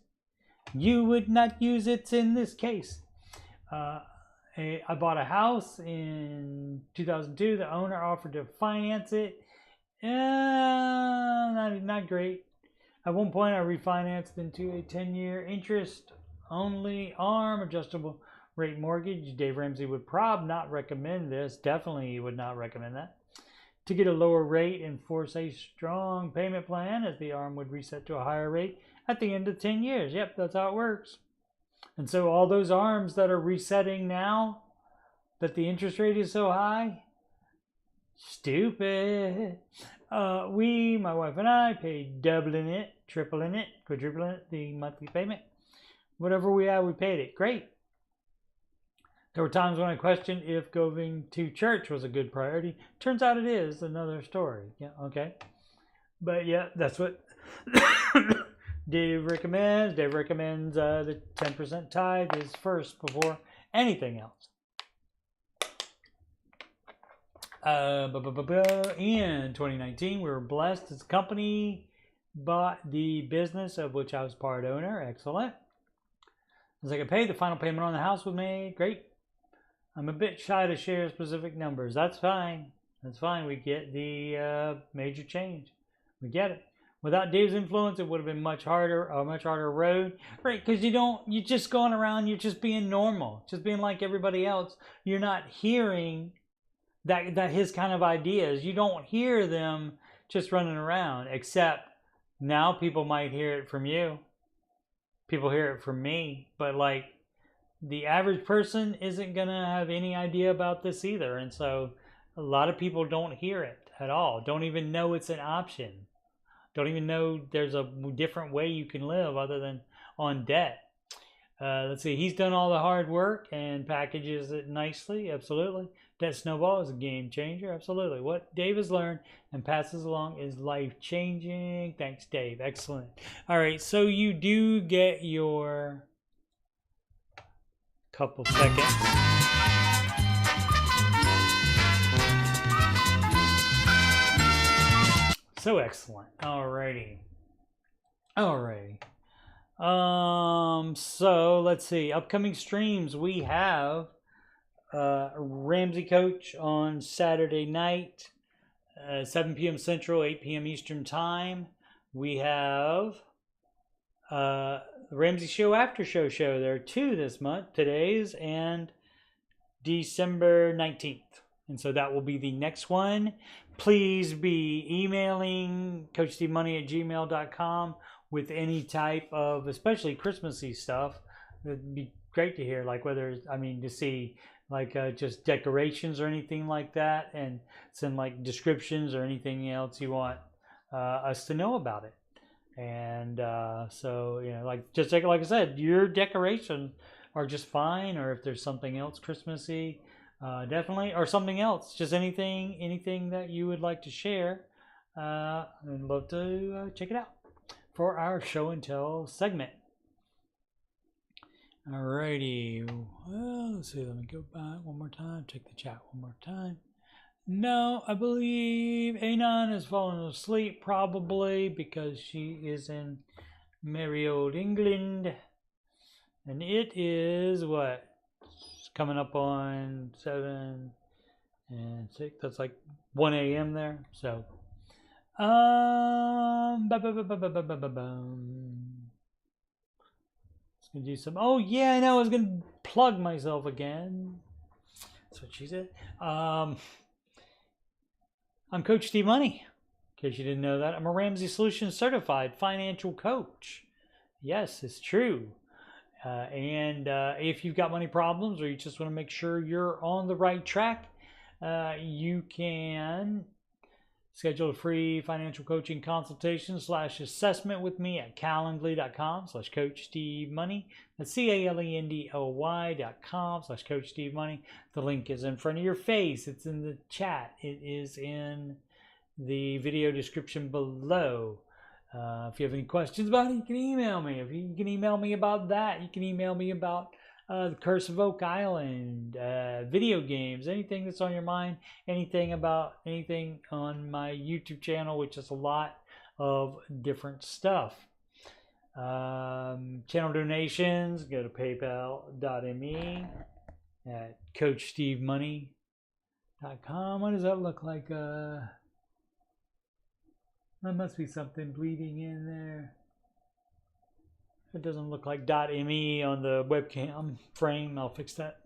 You would not use it in this case. I bought a house in 2002. The owner offered to finance it. Not great. At one point, I refinanced into a 10-year interest-only ARM, adjustable rate mortgage. Dave Ramsey would not recommend this. Definitely he would not recommend that. To get a lower rate and force a strong payment plan, as the ARM would reset to a higher rate at the end of 10 years. Yep, that's how it works. And so all those ARMs that are resetting now, that the interest rate is so high, stupid. My wife and I, paid doubling it, tripling it, quadrupling it, the monthly payment. Whatever we had, we paid it. Great. There were times when I questioned if going to church was a good priority. Turns out it is. Another story. Yeah, okay. But yeah, that's what Dave recommends. Dave recommends the 10% tithe is first before anything else. In 2019, we were blessed as a company bought the business of which I was part owner. Excellent. As I could pay, the final payment on the house was made. Great. I'm a bit shy to share specific numbers. That's fine. That's fine. We get the major change. We get it. Without Dave's influence, it would have been a much harder road. Right, because you're just going around, you're just being normal, just being like everybody else. You're not hearing that his kind of ideas. You don't hear them just running around, except now people might hear it from you. People hear it from me, but like the average person isn't going to have any idea about this either. And so a lot of people don't hear it at all. Don't even know it's an option. Don't even know there's a different way you can live other than on debt. Let's see. He's done all the hard work and packages it nicely. Absolutely. Debt Snowball is a game changer. Absolutely. What Dave has learned and passes along is life changing. Thanks, Dave. Excellent. All right. So you do get your couple seconds. So excellent. Alrighty. So let's see. Upcoming streams, we have Ramsey Coach on Saturday night, 7 p.m. Central, 8 p.m. Eastern Time. We have Ramsey Show Aftershow show. There are 2 this month. Today's and December 19th. And so that will be the next one. Please be emailing CoachSteveMoney@gmail.com with any type of, especially Christmassy stuff. It'd be great to hear, like whether, to see like just decorations or anything like that, and send like descriptions or anything else you want us to know about it. And so, like I said, your decorations are just fine, or if there's something else Christmassy, definitely, or something else, just anything that you would like to share, I'd love to check it out for our show and tell segment. Alrighty, well, let's see, let me go back one more time, check the chat one more time. No, I believe Anon has fallen asleep, probably because she is in merry old England, and it is what? It's coming up on 7 and 6, that's like 1 a.m. there, so let's gonna do some, oh yeah, I know, I was gonna plug myself again, that's what she said. I'm Coach Steve Money, in case you didn't know that. I'm a Ramsey Solutions certified financial coach. Yes, it's true. And if you've got money problems, or you just want to make sure you're on the right track, you can schedule a free financial coaching consultation / assessment with me at calendly.com/Coach Steve Money. That's CALENDLY.com/Coach Steve Money. The link is in front of your face. It's in the chat. It is in the video description below. If you have any questions about it, you can email me. If you can email me about that, you can email me about the Curse of Oak Island, video games, anything that's on your mind, anything about anything on my YouTube channel, which is a lot of different stuff. Channel donations, go to paypal.me at CoachSteveMoney.com. What does that look like? There must be something bleeding in there. It doesn't look like .me on the webcam frame. I'll fix that.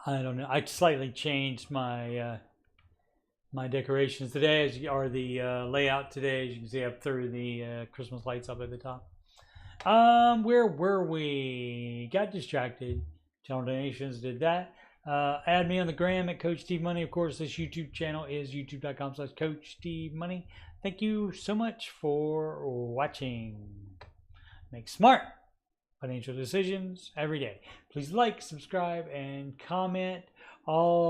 I don't know. I slightly changed my my decorations today, or the layout today. As you can see, I threw the Christmas lights up at the top. Where were we? Got distracted. Channel donations, did that. Add me on the gram at Coach Steve Money. Of course, this YouTube channel is youtube.com/Coach Steve Money. Thank you so much for watching. Make smart financial decisions every day. Please like, subscribe, and comment all